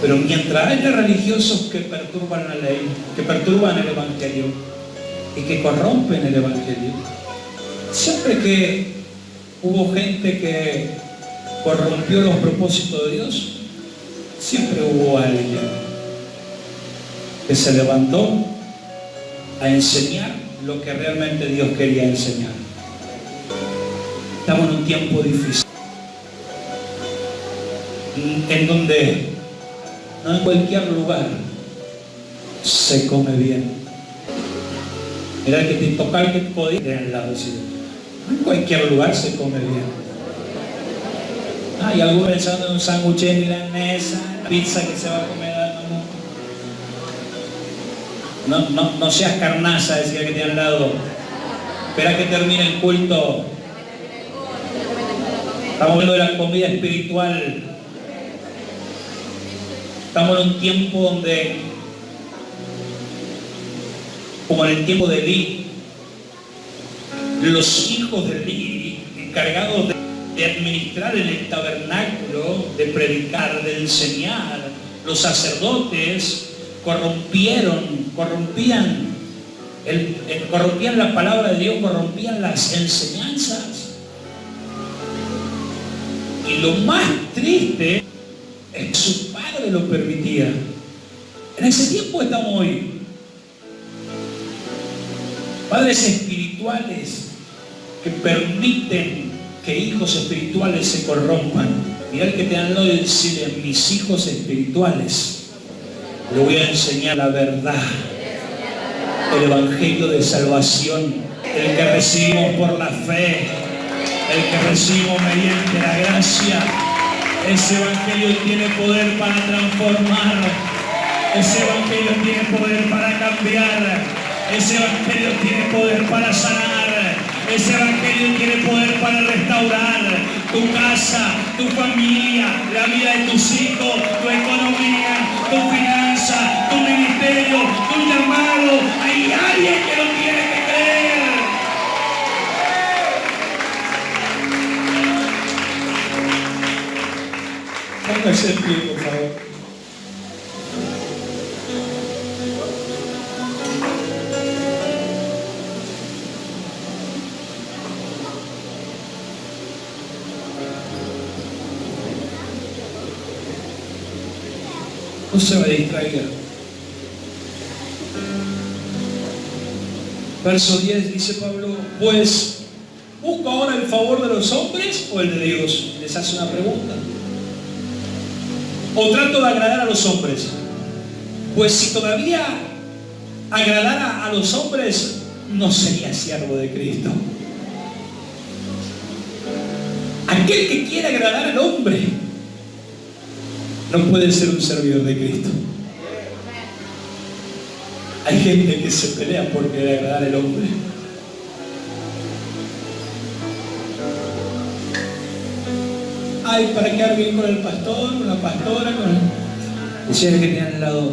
Pero mientras haya religiosos que perturban la ley, que perturban el Evangelio y que corrompen el Evangelio, siempre que hubo gente que corrompió los propósitos de Dios, siempre hubo alguien que se levantó a enseñar lo que realmente Dios quería enseñar. Estamos en un tiempo difícil, en donde no en cualquier lugar se come bien. Mira que te toca el que podía de al lado, decir: no en cualquier lugar se come bien. Y algunos pensando en un sándwich de milanesa, pizza que se va a comer. No seas carnaza, decía que te al lado. Espera que termine el culto. Estamos hablando de la comida espiritual. Estamos en un tiempo donde, como en el tiempo de Elí, los hijos de Elí, encargados de administrar el tabernáculo, de predicar, de enseñar, los sacerdotes corrompían la palabra de Dios, corrompían las enseñanzas. Y lo más triste es que su padre lo permitía. En ese tiempo estamos hoy. Padres espirituales que permiten que hijos espirituales se corrompan. Mirá el que te han dado y decirle: mis hijos espirituales, le voy a enseñar la verdad, el evangelio de salvación, el que recibimos por la fe. el que recibo mediante la gracia. Ese evangelio tiene poder para transformar. Ese evangelio tiene poder para cambiar. Ese evangelio tiene poder para sanar. Ese evangelio tiene poder para restaurar tu casa, tu familia, la vida de tus hijos, tu economía, tu finanza, tu ministerio, tu llamado. Hay alguien que lo tiene que creer. Póngase en pie, por favor. No se me distraiga. Verso 10 dice Pablo, pues, ¿busco ahora el favor de los hombres o el de Dios? Les hace una pregunta. ¿O trato de agradar a los hombres? Pues si todavía agradara a los hombres, no sería siervo de Cristo. Aquel que quiere agradar al hombre no puede ser un servidor de Cristo. Hay gente que se pelea por querer agradar al hombre. Ay, para quedar bien con el pastor, con la pastora, con el... Decía el que tiene al lado,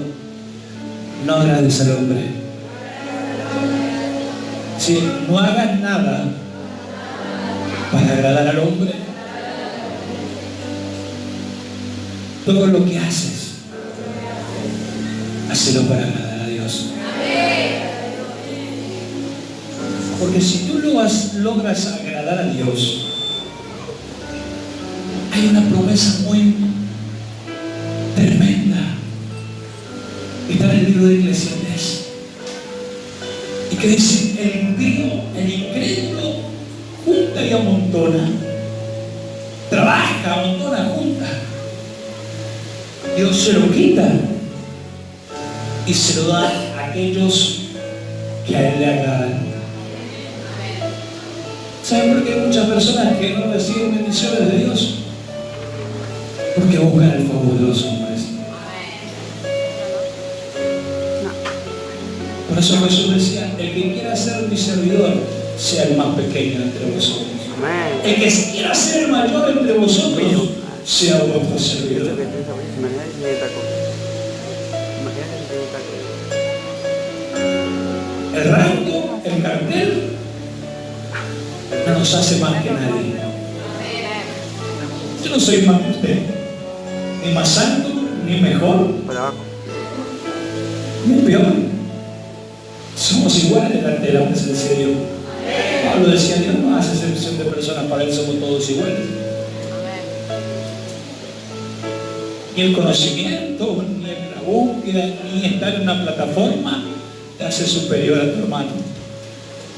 no agrades al hombre. Si no hagas nada para agradar al hombre, todo lo que haces, hazlo para agradar a Dios. Porque si tú logras agradar a Dios, hay una promesa muy tremenda que está en el libro de Eclesiastés y que dice: el incrédulo junta y amontona, trabaja, amontona, junta. Dios se lo quita y se lo da a aquellos que a Él le agradan. ¿Saben por qué hay muchas personas que no reciben bendiciones de Dios? Porque buscan el favor de los hombres. Por eso Jesús decía: el que quiera ser mi servidor, sea el más pequeño entre vosotros. El que quiera ser el mayor entre vosotros, sea vuestro servidor. El rango, el cartel, no nos hace más que nadie. Yo no soy más que usted, ni más santo, ni mejor, ni peor. Somos iguales delante de la presencia de Dios. Pablo decía: Dios no hace excepción de personas, para Él somos todos iguales. Ni el conocimiento, ni la búsqueda, ni estar en una plataforma te hace superior a tu hermano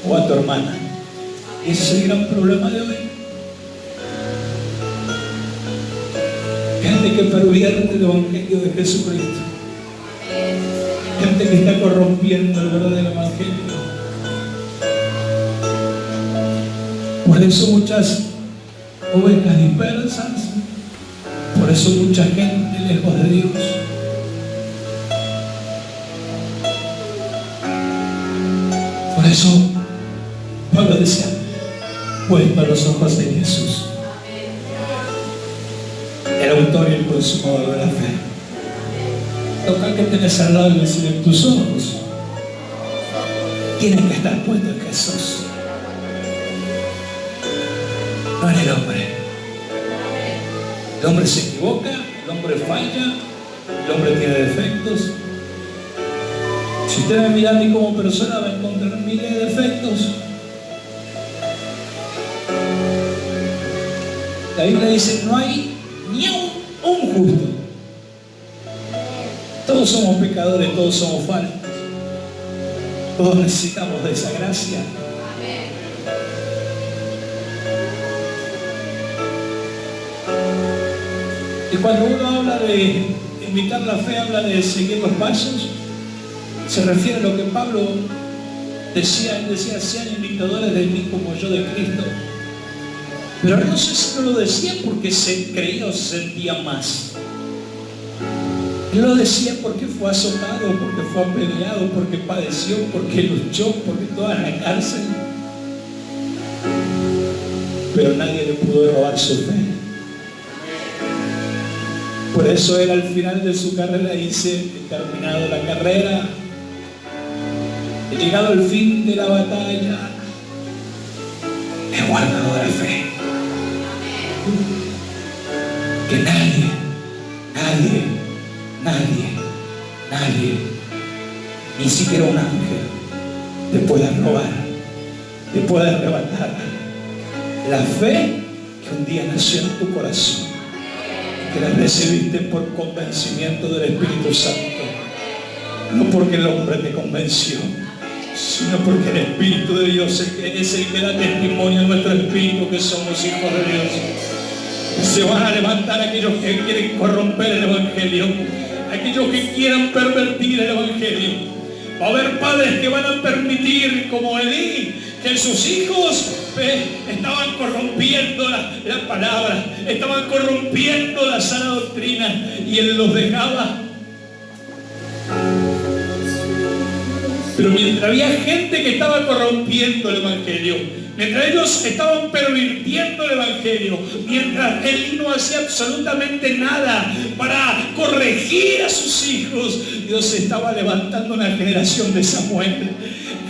o a tu hermana. Y ese es el gran problema de hoy. Gente que pervierte el evangelio de Jesucristo. Gente que está corrompiendo el verdadero evangelio. Por eso muchas ovejas dispersas. Por eso mucha gente lejos de Dios. Por eso Pablo decía: puesta los ojos en Jesús, el autor y el consumador de la fe. Toca al que tenés al lado y decirle: tus ojos tienen que estar puestos en Jesús, no en el hombre. El hombre se equivoca, el hombre falla, el hombre tiene defectos. Si usted me mira a mí como persona, va a encontrar miles de defectos. La Biblia dice: no hay ni un justo. Todos somos pecadores, todos somos faltos. Todos necesitamos de esa gracia. Y cuando uno habla de imitar la fe, habla de seguir los pasos, se refiere a lo que Pablo decía. Él decía: sean imitadores de mí como yo de Cristo. Pero no sé si no lo decía porque se creía o se sentía más. Él lo decía porque fue azotado, porque fue apedreado, porque padeció, porque luchó, porque estuvo en la cárcel. Pero nadie le pudo robar su fe. Por eso él al final de su carrera dice: he terminado la carrera, he llegado al fin de la batalla, he guardado la fe. Que nadie, ni siquiera un ángel, te pueda robar, te pueda arrebatar la fe que un día nació en tu corazón, que la recibiste por convencimiento del Espíritu Santo, no porque el hombre te convenció, sino porque el Espíritu de Dios es el que da testimonio en nuestro espíritu que somos hijos de Dios. Se van a levantar aquellos que quieren corromper el Evangelio, aquellos que quieran pervertir el Evangelio. Va a haber padres que van a permitir, como Elí, que sus hijos estaban corrompiendo la palabra, estaban corrompiendo la sana doctrina, y él los dejaba. Pero mientras había gente que estaba corrompiendo el Evangelio, mientras ellos estaban pervirtiendo el Evangelio, mientras él no hacía absolutamente nada para corregir a sus hijos, Dios estaba levantando una generación de Samuel,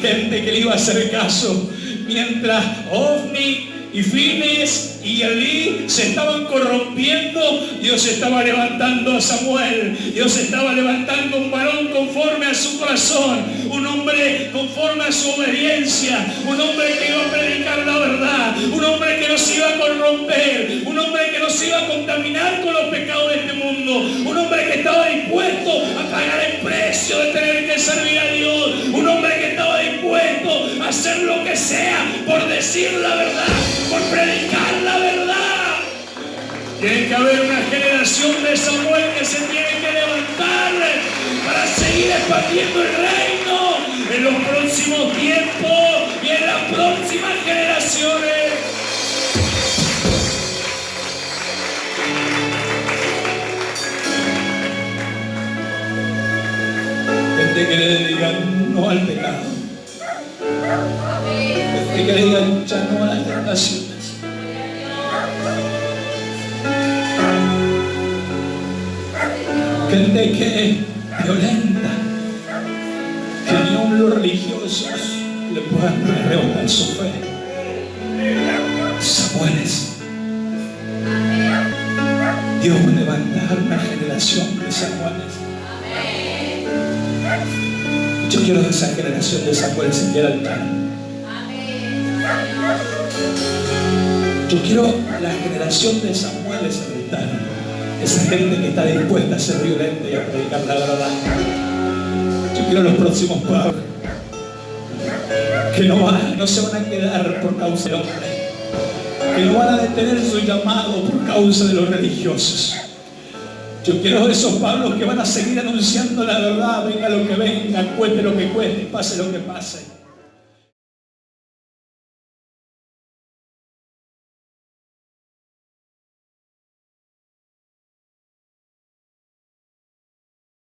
gente que le iba a hacer caso. Mientras Ofni y Fines y Elí se estaban corrompiendo, Dios estaba levantando a Samuel. Dios estaba levantando un varón conforme a su corazón, un hombre conforme a su obediencia, un hombre que iba a predicar la verdad, un hombre que no se iba a corromper, un hombre que no se iba a contaminar con los pecados de este mundo, un hombre que estaba dispuesto a pagar el precio de tener que servir a Dios, un hombre que estaba dispuesto a hacer lo que sea por decir la verdad, por predicar la verdad. Tiene que haber una generación de Samuel que se tiene que levantar para seguir expandiendo el reino en los próximos tiempos y en las próximas generaciones. Gente que le digan no al pecado, gente que le digan ya no a las tentaciones. Gente que es violenta, que ni aun los religiosos le puedan arrebatar su fe. Samueles. Dios va a levantar una generación de Samueles. Yo quiero que esa generación de Samueles se quiera altar. Yo quiero la generación de Samueles altar. Esa gente que está dispuesta a ser violenta y a predicar la verdad. Yo quiero los próximos Pablos que no se van a quedar por causa del hombre, que no van a detener su llamado por causa de los religiosos. Yo quiero esos Pablos que van a seguir anunciando la verdad, venga lo que venga, cueste lo que cueste, pase lo que pase.